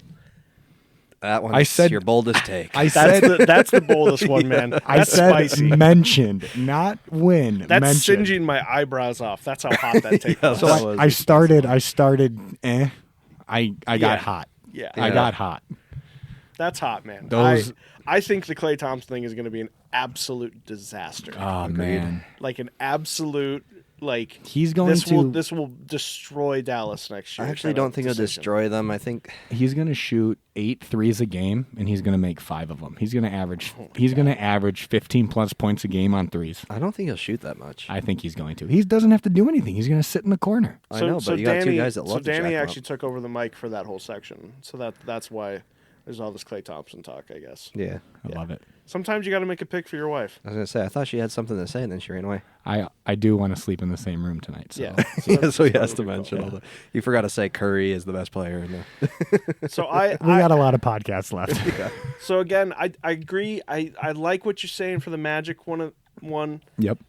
That one's I said- your boldest take. that's the boldest one, man. That's I said spicy. mentioned, not win. That's mentioned. singeing my eyebrows off. That's how hot that take was. So That was- I started. I got Yeah. hot. Yeah. I got hot. That's hot, man. Those- I think the Klay Thompson thing is going to be an absolute disaster. Oh man, Like an absolute like. He's going to- This will destroy Dallas next year. I actually kind of don't think he'll decision. destroy them. I think he's going to shoot 8 threes a game, and he's going to make 5 of them. He's going to average. He's going to average 15 plus points a game on threes. I don't think he'll shoot that much. I think he's going to. He doesn't have to do anything. He's going to sit in the corner. I know, but you got two guys that love to jack Danny him actually up. took over the mic for that whole section, so that's why there's all this Klay Thompson talk, I guess. Yeah. I love it. Sometimes you got to make a pick for your wife. I was gonna say I thought she had something to say, and then she ran away. I do want to sleep in the same room tonight. So. Yeah. Yeah, so he that's has to what we mention call all the. You forgot to say Curry is the best player in the. So I We got a lot of podcasts left. so again I agree. I like what you're saying for the Magic one. Yep.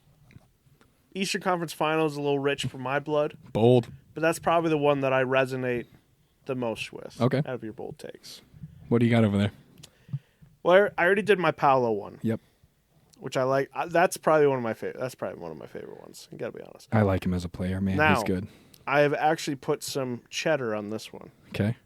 Eastern Conference Finals is a little rich for my blood, Bold. but that's probably the one that I resonate the most with. Okay. Out of your bold takes. What do you got over there? Well, I already did my Paolo one, Yep. which I like. That's probably one of my favorite. That's probably one of my favorite ones. I gotta be honest. I like him as a player, man. Now, He's good. I have actually put some cheddar on this one. Okay.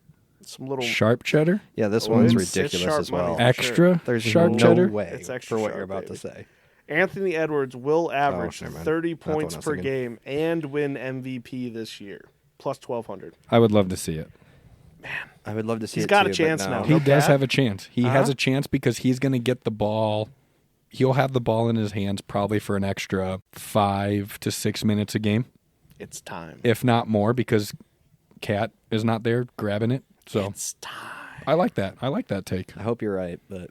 Some little Sharp cheddar? Yeah, this Oh, one's it's ridiculous sharp as well. money. Extra There's sharp no cheddar? way It's extra for what sharp, you're about baby. to say. Anthony Edwards will average never mind. 30 Not the one points I was per thinking. game and win MVP this year, plus 1,200. I would love to see it. I would love to see He's it got a too, chance but now. no. He No does cap? have a chance. He has a chance because he's going to get the ball. He'll have the ball in his hands probably for an extra 5 to 6 minutes a game, It's time. if not more, because Cat is not there grabbing it. So It's time. I like that. I like that take. I hope you're right, but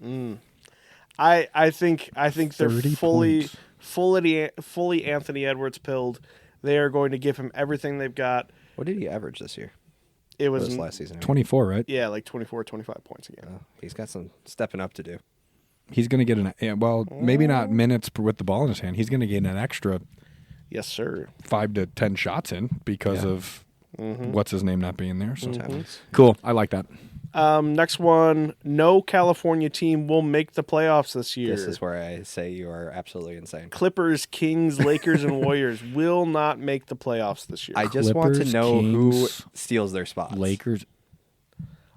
I think they're 30 fully points. fully Anthony Edwards pilled. They are going to give him everything they've got. what did he average this year? It Or was this last season. 24, right? yeah, like 24, 25 points a game. He's got some stepping up to do. He's going to get maybe not minutes with the ball in his hand. He's going to get an extra Yes, sir. 5 to 10 shots in because Yeah. of what's his name not being there. So Mm-hmm. cool. I like that. Next one, no California team will make the playoffs this year. This is where I say you are absolutely insane. Clippers, Kings, Lakers, and Warriors will not make the playoffs this year. I just want to Clippers, know who Kings, steals their spots. Lakers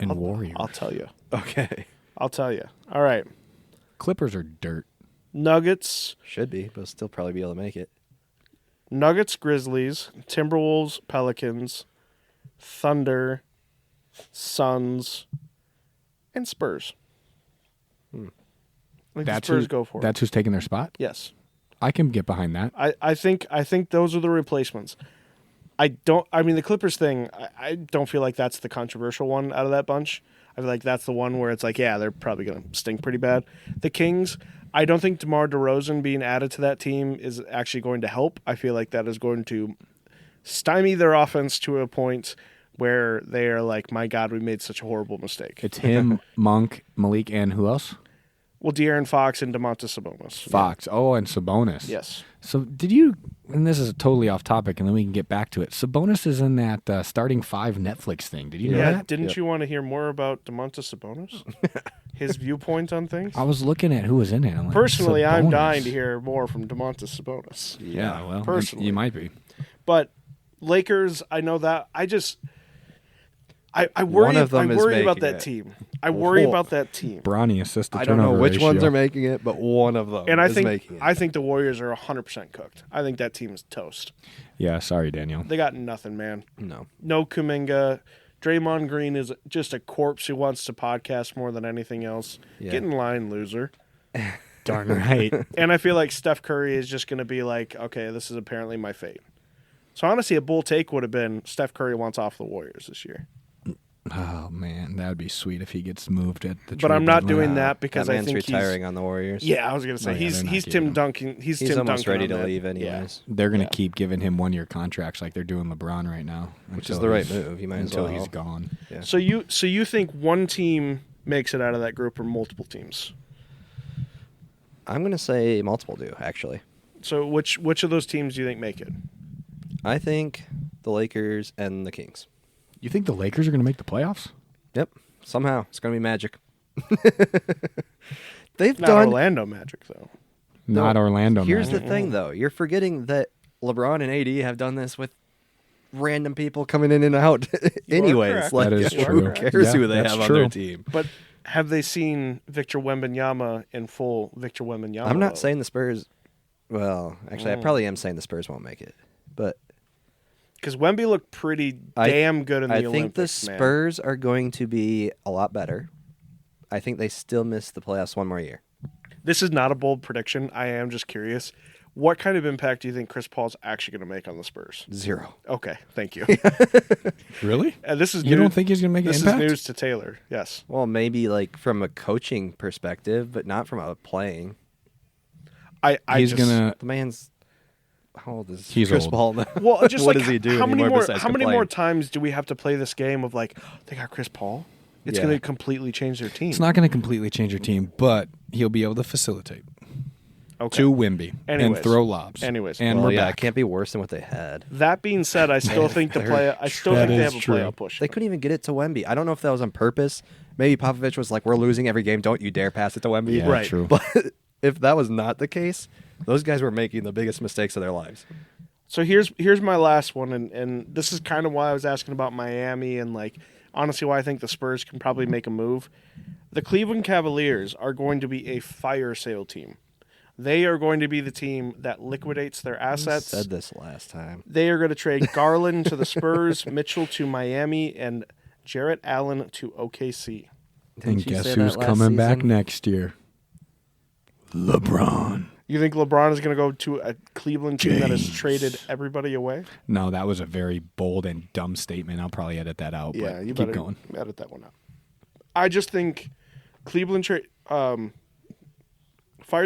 and Warriors. I'll tell you. Okay. I'll tell you. All right. Clippers are dirt. Nuggets, Should be, but still probably be able to make it. Nuggets, Grizzlies, Timberwolves, Pelicans, Thunder, Suns, and Spurs. I think the Spurs go for it. That's who's taking their spot? Yes. I can get behind that. I think those are the replacements. The Clippers thing, I don't feel like that's the controversial one out of that bunch. I feel like that's the one where it's like, yeah, they're probably going to stink pretty bad. The Kings, I don't think DeMar DeRozan being added to that team is actually going to help. I feel like that is going to stymie their offense to a point where they are like, my God, we made such a horrible mistake. It's him, Monk, Malik, and who else? Well, De'Aaron Fox and Domantas Sabonis. Fox. Oh, and Sabonis. Yes. So did you, and this is totally off topic, and then we can get back to it. Sabonis is in that starting 5 Netflix thing. Did you know that? Didn't you want to hear more about Domantas Sabonis? His viewpoint on things? I was looking at who was in it. I'm like, Personally, I'm Sabonis. dying to hear more from Domantas Sabonis. Yeah, well, Personally. you might be. But Lakers, I know that. I worry, One of them I is worry about making that it. team. I worry about that team. Bronny assist to I don't know turnover which ones ratio. are making it, but one of them And is making it. I think the Warriors are 100% cooked. I think that team is toast. Yeah, sorry, Daniel. They got nothing, man. No. No Kuminga. Draymond Green is just a corpse who wants to podcast more than anything else. Yeah. Get in line, loser. Darn right. And I feel like Steph Curry is just going to be like, okay, this is apparently my fate. So honestly, a bull take would have been Steph Curry wants off the Warriors this year. Oh man, that would be sweet if he gets moved at the. But I'm not doing that because That I man's think retiring on the Warriors. Yeah, I was going to say Oh, yeah, they're not he's keeping Tim him. Duncan. He's He's Tim almost Duncan ready on to that. leave Yeah. anyways. They're gonna Yeah. keep giving him 1-year contracts like they're doing LeBron right now, Which is until the right he's- move. You might as until well. he's gone. Yeah. So you think one team makes it out of that group or multiple teams? I'm going to say multiple do, actually. So which of those teams do you think make it? I think the Lakers and the Kings. You think the Lakers are gonna make the playoffs? Yep. Somehow. It's going to be magic. They've Not done... Orlando Magic though. Not Orlando. Here's Magic. the thing, though. You're forgetting that LeBron and AD have done this with random people coming in and out. Anyways, correct. like, That is who true. cares Yeah, who they that's have on true. their team? But have they seen Victor Wembanyama in full Victor Wembanyama? I'm not mode? saying the Spurs... Well, actually, I probably am saying the Spurs won't make it. But because Wemby looked pretty I- damn good in the I Olympics. think the Spurs are going to be a lot better. I think they still miss the playoffs one more year. This is not a bold prediction. I am just curious. What kind of impact do you think Chris Paul's actually going to make on the Spurs? 0. Okay, thank you. Really? This is You news- don't think he's gonna make an this impact? is news to Taylor? Yes. Well, maybe like from a coaching perspective, but not from a playing. He's just, gonna. The man's... How old is He's Chris old. Paul now? Well, just What like does he do how many anymore more? besides How many complain? more times do we have to play this game of like they got Chris Paul? It's Yeah. going to completely change their team. It's not going to completely change your team, but he'll be able to facilitate okay. to Wimby and Anyways. throw lobs. Anyways. and Well, we're yeah, back. it can't be worse than what they had. That being said, I still think the play. I still That think they is have a true. playoff push. They couldn't even get it to Wemby. I don't know if that was on purpose. Maybe Popovich was like, "We're losing every game. Don't you dare pass it to Wemby." Yeah, Right. true. But if that was not the case, those guys were making the biggest mistakes of their lives. So here's my last one, and this is kind of why I was asking about Miami and like honestly why I think the Spurs can probably make a move. The Cleveland Cavaliers are going to be a fire sale team. They are going to be the team that liquidates their assets. Said this last time. They are going to trade Garland to the Spurs, Mitchell to Miami, and Jarrett Allen to OKC. And Didn't you guess say who's that last coming back season? next year? LeBron. You think LeBron is going to go to a Cleveland team that has James. traded everybody away? No, that was a very bold and dumb statement. I'll probably edit that out. Yeah, but you keep better going. edit that one out. I just think Cleveland fired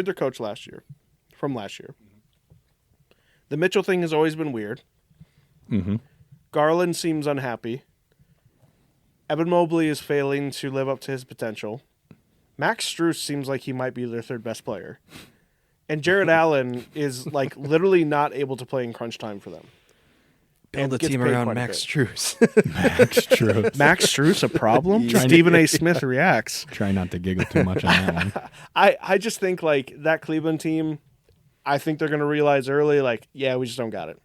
their coach last year. The Mitchell thing has always been weird. Mm-hmm. Garland seems unhappy. Evan Mobley is failing to live up to his potential. Max Strus seems like he might be their third best player. And Jarrett Allen is like literally not able to play in crunch time for them. Build And a gets team paid around quite a Max bit. Struess. Max Strus. Max Strus a problem? Stephen A. Smith reacts. Try not to giggle too much on that one. I just think like that Cleveland team, I think they're going to realize early, like, yeah, we just don't got it.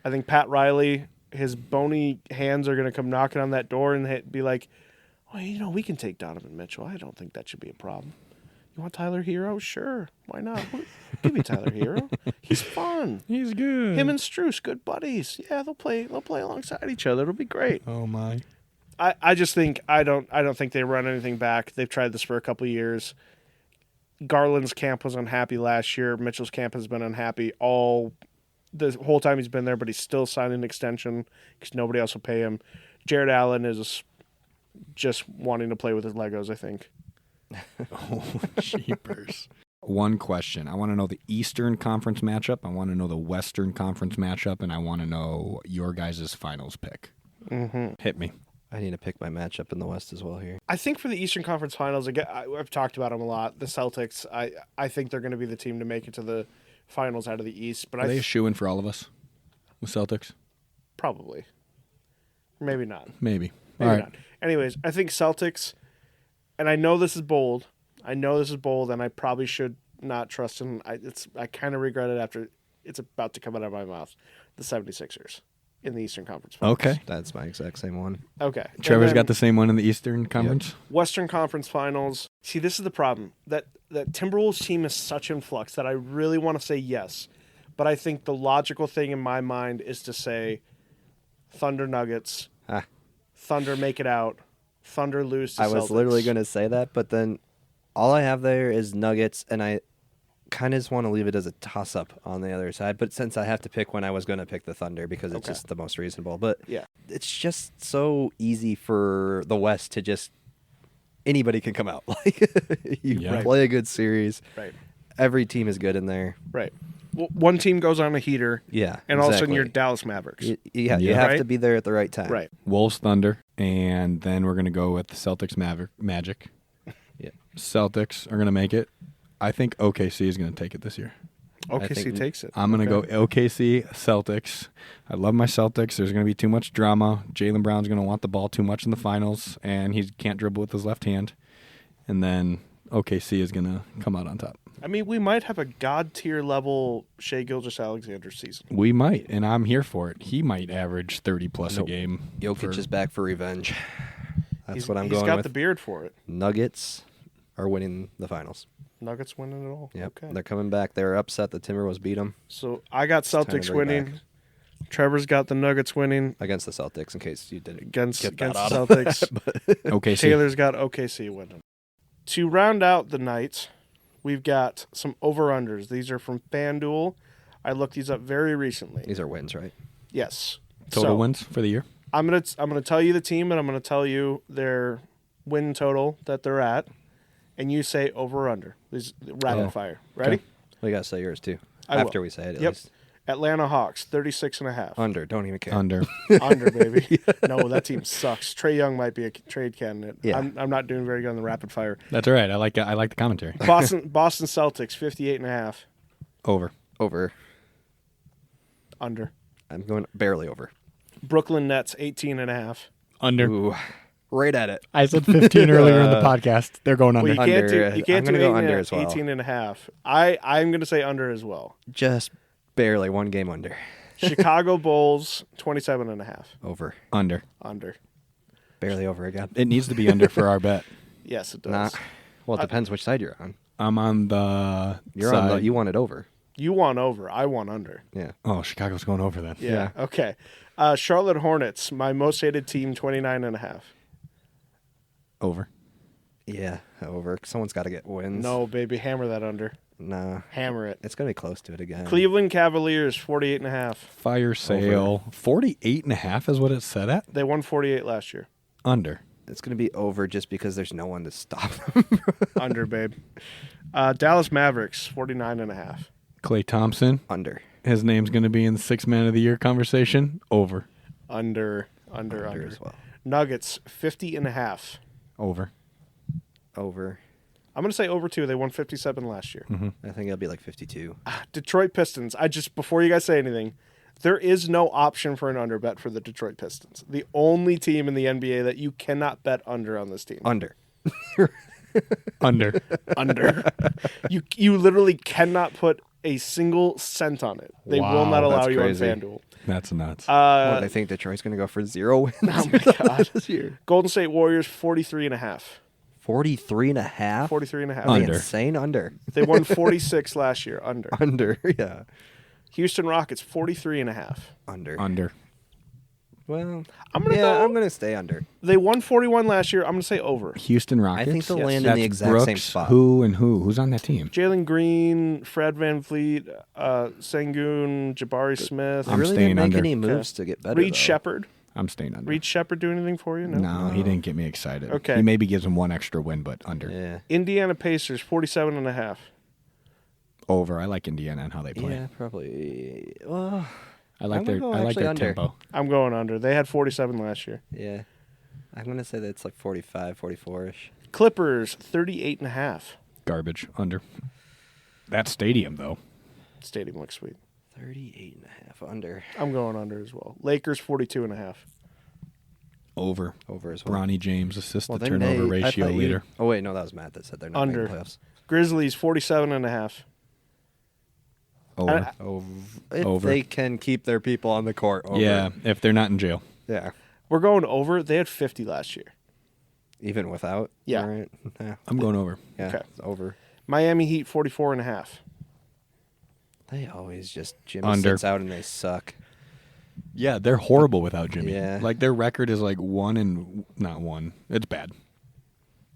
I think Pat Riley, his bony hands are going to come knocking on that door and be like, well, we can take Donovan Mitchell. I don't think that should be a problem. You want Tyler Hero? Sure. Why not? Give me Tyler Hero. He's fun. He's good. Him and Strus, good buddies. Yeah, they'll play alongside each other. It'll be great. Oh my. I just think I don't think they run anything back. They've tried this for a couple of years. Garland's camp was unhappy last year. Mitchell's camp has been unhappy the whole time he's been there, but he's still signing an extension because nobody else will pay him. Jared Allen is just wanting to play with his Legos, I think. Oh, jeepers. One question. I want to know the Eastern Conference matchup. I want to know the Western Conference matchup, and I want to know your guys' finals pick. Mm-hmm. Hit me. I need to pick my matchup in the West as well here. I think for the Eastern Conference Finals, again, I've talked about them a lot. The Celtics, I think they're going to be the team to make it to the finals out of the East. But Are they a shoo-in for all of us with Celtics? Probably. Maybe not. Maybe. Maybe All right. not. Anyways, I think Celtics, and I know this is bold. and I probably should not trust him. I kind of regret it after it's about to come out of my mouth. The 76ers. In the Eastern Conference Finals. Okay. That's my exact same one. Okay. Trevor's got the same one in the Eastern Conference? Western Conference Finals. See, this is the problem. That Timberwolves team is such in flux that I really want to say yes. But I think the logical thing in my mind is to say Thunder Nuggets. Thunder make it out. Thunder lose to Celtics. I was literally going to say that, but then all I have there is Nuggets, and I kind of just want to leave it as a toss-up on the other side. But since I have to pick one, I was going to pick the Thunder because it's just the most reasonable. But yeah, it's just so easy for the West to just anybody can come out. Like you play a good series. Right. Every team is good in there. Right. Well, one team goes on a heater. Yeah. And all of a sudden you're Dallas Mavericks. You have to be there at the right time. Right. Wolves, Thunder, and then we're going to go with the Celtics, Magic. Yeah. Celtics are going to make it. I think OKC is going to take it this year. OKC takes it. I'm going to go OKC, Celtics. I love my Celtics. There's going to be too much drama. Jaylen Brown's going to want the ball too much in the finals, and he can't dribble with his left hand. And then OKC is going to come out on top. I mean, we might have a god-tier level Shai Gilgeous-Alexander season. We might, and I'm here for it. He might average 30-plus a game. Jokic is back for revenge. That's what I'm going with. He's got the beard for it. Nuggets are winning the finals. Nuggets winning it all? Yep. Okay. They're coming back. They were upset the Timberwolves beat them. So I got Celtics winning. Trevor's got the Nuggets winning. Against the Celtics, in case you didn't Against get the that Celtics. OKC. Taylor's got OKC winning. To round out the night, we've got some over-unders. These are from FanDuel. I looked these up very recently. These are wins, right? Yes. Total wins for the year? I'm gonna tell you the team, and I'm gonna tell you their win total that they're at, and you say over or under. These rapid fire. Ready? Okay. We gotta say yours too. I After will. we say it, at Yep. least. Atlanta Hawks, 36.5. Under. Don't even care. Under. Under, baby. No, that team sucks. Trae Young might be a trade candidate. Yeah. I'm not doing very good on the rapid fire. That's all right. I like the commentary. Boston Celtics, 58.5. Over. Under. I'm going barely over. Brooklyn Nets, 18.5. Under. Ooh, right at it. I said 15 earlier in the podcast. They're going under. Well, you can't I'm do gonna go under as well. 18.5. I'm going to say under as well. Just barely one game under. Chicago Bulls, 27.5. Over. Under. Under. Barely over again. It needs to be under for our bet. Yes, it does. Nah. Well, it depends which side you're on. I'm on the You're side. on. You want it over. You want over. I want under. Yeah. Oh, Chicago's going over then. Yeah. Okay. Charlotte Hornets, my most hated team, 29.5. Over. Yeah, over. Someone's got to get wins. No, baby, hammer that under. Nah. Hammer it. It's gonna be close to it again. Cleveland Cavaliers, 48.5. Fire sale. 48.5 is what it said at? They won 48 last year. Under. It's gonna be over just because there's no one to stop them. Under, babe. Dallas Mavericks, 49.5. Klay Thompson. Under. His name's going to be in the 6 Man of the Year conversation. Over. Under as well. Nuggets, 50.5. Over. Over. I'm going to say over 2. They won 57 last year. Mm-hmm. I think it'll be like 52. Detroit Pistons. Before you guys say anything, there is no option for an under bet for the Detroit Pistons. The only team in the NBA that you cannot bet under on this team. Under. Under. Under. You literally cannot put a single cent on it. They will Wow, not allow that's you crazy. on FanDuel. That's nuts. What, they think Detroit's going to go for 0 wins Oh my God. this year? Golden State Warriors 43.5. 43.5? 43.5. Are they Under. insane? Under. They won 46 last year. Under. Under, yeah. Houston Rockets 43.5. Under. Well, I'm gonna go. I'm going to stay under. They won 41 last year. I'm going to say over. Houston Rockets. I think they'll Yes. land in That's the exact Brooks, same spot. Who and who? Who's on that team? Jalen Green, Fred VanVleet, Sengun, Jabari Smith, They I'm really staying didn't make under. any moves to get better, Reed though. Shepard. I'm staying under. Reed Shepard do anything for you? No. No, he didn't get me excited. Okay. He maybe gives him one extra win, but under. Yeah. Indiana Pacers 47.5. Over. I like Indiana and how they play. Yeah, probably. Well, I like I'm their gonna go I like actually their under. tempo. I'm going under. They had 47 last year. yeah. I'm going to say that it's like 45, 44-ish. Clippers 38.5. Garbage. Under. That stadium though. Stadium looks sweet. 38.5 under. I'm going under as well. Lakers 42.5. Over. Over as well. Bronny James, assist to then turnover they- I ratio thought you- leader. Oh, wait, no, that was Matt that said they're not Under. making playoffs. Grizzlies 47.5. Over. If Over. they can keep their people on the court. Over. Yeah, if they're not in jail. Yeah. We're going over. They had 50 last year. Even without? Yeah. All right. Yeah. I'm going over. Yeah. Okay. It's over. Miami Heat 44.5. They always just Jimmy Under. sits out and they suck. Yeah, they're horrible without Jimmy. Yeah. Like their record is like 1 not 1. It's bad.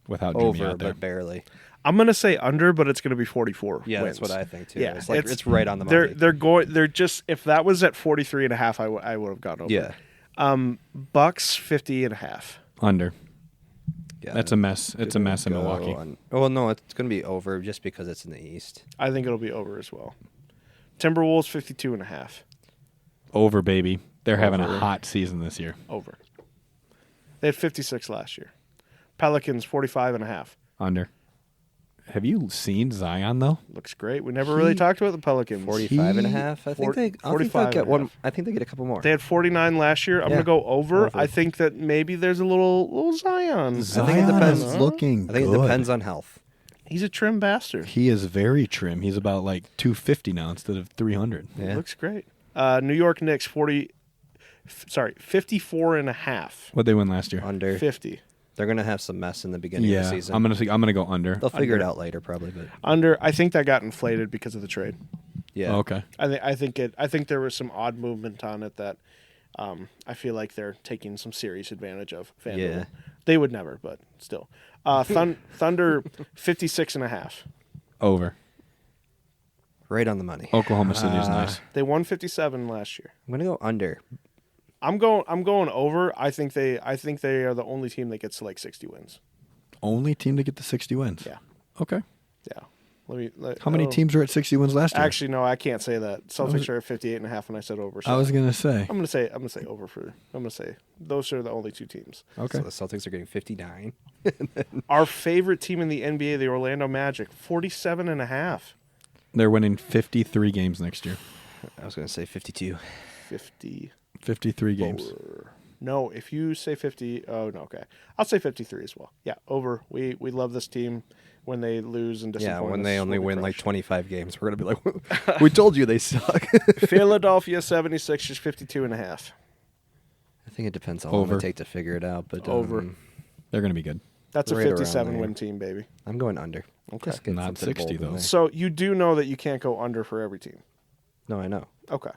Without Jimmy Over, out there. but barely. I'm going to say under, but it's going to be 44 Yeah, wins. that's what I think too. Yeah, it's like it's right on the money. They're just, if that was at 43.5, I would have gone over. Yeah. Bucks 50.5. Under. Yeah. That's a mess. It's a mess in Go Milwaukee. well, no, it's going to be over just because it's in the East. I think it'll be over as well. Timberwolves 52.5. Over, baby. They're having a Over. hot season this year. Over. They had 56 last year. Pelicans 45.5. Under. Have you seen Zion though? Looks great. We never really talked about the Pelicans. 45 and a half. I think they 45 get and a one. half. I think they get a couple more. They had 49 last year. I'm Yeah. going to go over. Over. I think that maybe there's a little Zion. I think it Zion depends. is looking I think good. it depends on health. He's a trim bastard. He is very trim. He's about like 250 now instead of 300. Yeah. Looks great. New York Knicks 54.5. What'd they win last year? Under. 50. They're going to have some mess in the beginning of Yeah, the season. I'm gonna go under. They'll figure it Under. out later, probably. But Under. I think that got inflated because of the trade. yeah. Oh, okay. I think there was some odd movement on it that I feel like they're taking some serious advantage of. FanDuel. Yeah. They would never, but still. Thunder 56.5. Over. Right on the money. Oklahoma City is nice. They won 57 last year. I'm going to go under. I'm going over. I think they are the only team that gets to like 60 wins. Only team to get the 60 wins. Yeah. Okay. Yeah. How many teams were at 60 wins last year? Actually, no, I can't say that. Celtics are at 58.5 and I said over. So I was gonna say. I'm gonna say over for. I'm gonna say those are the only two teams. Okay. So the Celtics are getting 59. Our favorite team in the NBA, the Orlando Magic, 47.5. They're winning 53 games next year. I was going to say 52. 50. 53 games. No, if you say 50, oh no, okay. I'll say 53 as well. Yeah, over. We love this team when they lose and disappoint. Yeah, when us, they only we'll be win like crushed. 25 games, we're going to be like, we told you they suck. Philadelphia 76ers 52.5. I think it depends how long Over. it take to figure it out. But Over. They're gonna be good. That's a Right around 57 there. win team, baby. I'm going under. Okay. Just get Not something 60 bold in though. there. So you do know that you can't go under for every team. No, I know. Okay.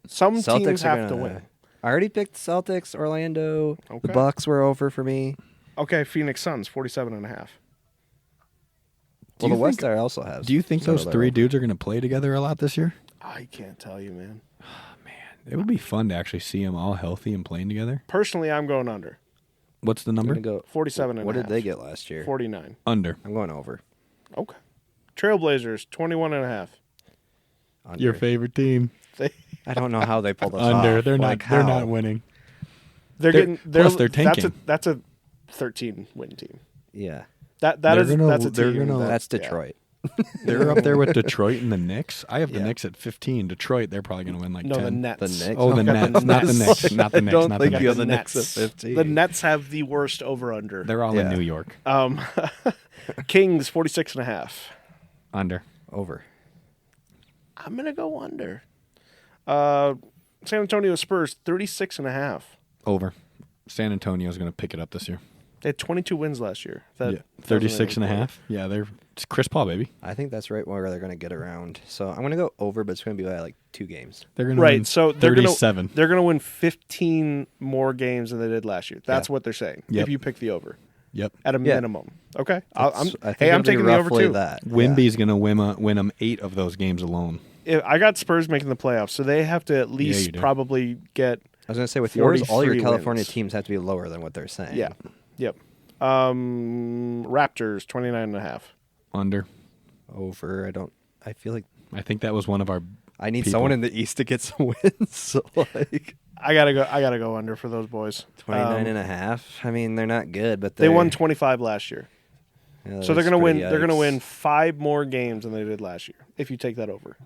Some teams Celtics are have to gonna- win. I already picked Celtics, Orlando. Okay. The Bucks were over for me. Okay, Phoenix Suns 47.5. Well, Do the you West think- there also has. Do you think some those of three their- dudes are gonna play together a lot this year? I can't tell you, man. It would be fun to actually see them all healthy and playing together. Personally, I'm going under. What's the I'm number? gonna go 47 and What a did half. they get last year? 49. Under. I'm going over. Okay. Trailblazers 21.5. Under. Your favorite team. I don't know how they pulled us Under. off. They're not. Like, They're how? not winning. They're They're- getting plus they're tanking. That's a 13 win team. Yeah, That's They're a team. that's yeah. Detroit. They're up there with Detroit and the Knicks. I have the Yeah. Knicks at 15. Detroit, they're probably gonna win like No, 10. the Nets. The Knicks. Oh, the Nets, not the Knicks, not the Knicks, don't not the think Knicks. you have The the Knicks Nets. at 15. The Nets have the worst over under. They're all in Yeah. New York. Kings 46.5. Under. Over. I'm going to go under. San Antonio Spurs, 36.5. Over. San Antonio's going to pick it up this year. They had 22 wins last year. 36.5. Yeah, it's Chris Paul, baby. I think that's right where they're going to get around. So I'm going to go over, but it's going to be by like 2 games. They're going to win so 37. They're going to win 15 more games than they did last year. That's what they're saying. Yep. If you pick the over. Yep. At a minimum. Okay. I'm it'll taking be the over roughly too. that. Wimby's going to win them 8 of those games alone. I got Spurs making the playoffs, so they have to at least probably get. I was going to say, with yours, all your 43 California wins. teams have to be lower than what they're saying. Yeah. Yep. Raptors, 29.5. Under. Over. I feel like I think that was one of our. I need people. someone in the East to get some wins. So like, I gotta go under for those boys. 29.5. I mean, they're not good, but They won 25 last year, yeah, so they're gonna win. They're gonna yikes. win 5 more games than they did last year. If you take that over.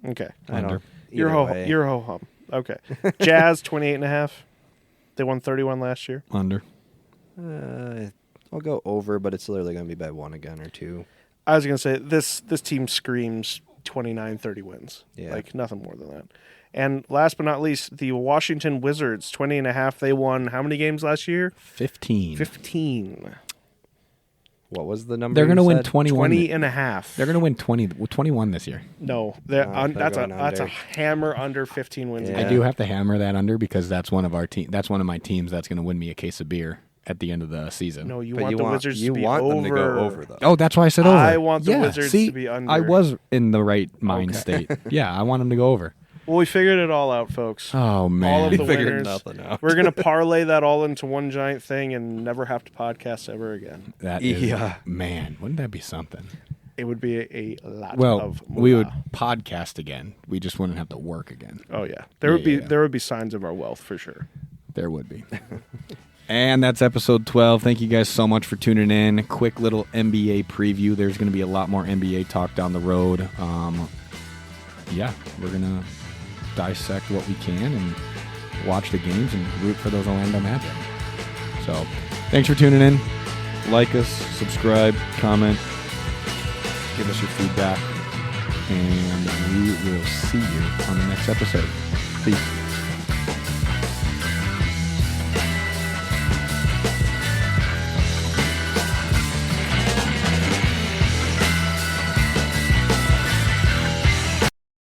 Okay. I don't. You're ho hum. Okay. Jazz 28.5. They won 31 last year. Under. I'll go over, but it's literally going to be by 1 again or 2. I was gonna say this team screams 29-30 wins. Yeah. Like nothing more than that. And last but not least, the Washington Wizards 20.5. They won how many games last year? 15. 15. What was the number? They're going to win said? 21. 20.5. They're going to win 21 this year. No, they're that's going a under. hammer under 15 wins. Yeah. I do have to hammer that under because that's one of our that's one of my teams that's going to win me a case of beer at the end of the season. No, you But want the Wizards to be want over. them to go over, though. Oh, that's why I said over. I want the Yeah, Wizards see, to be under. I was in the right mind state. Yeah, I want them to go over. Well, we figured it all out, folks. Oh man, all of the figured winners. nothing out. We're gonna parlay that all into one giant thing and never have to podcast ever again. that is Yeah. man. Wouldn't that be something? It would be a lot Well, of we would moolah. podcast again. We just wouldn't have to work again. Oh yeah, there would be Yeah. there would be signs of our wealth for sure. There would be. And that's episode 12. Thank you guys so much for tuning in. Quick little NBA preview. There's going to be a lot more NBA talk down the road. Yeah, we're going to dissect what we can and watch the games and root for those Orlando Magic. So, thanks for tuning in. Like us, subscribe, comment, give us your feedback, and we will see you on the next episode. Peace.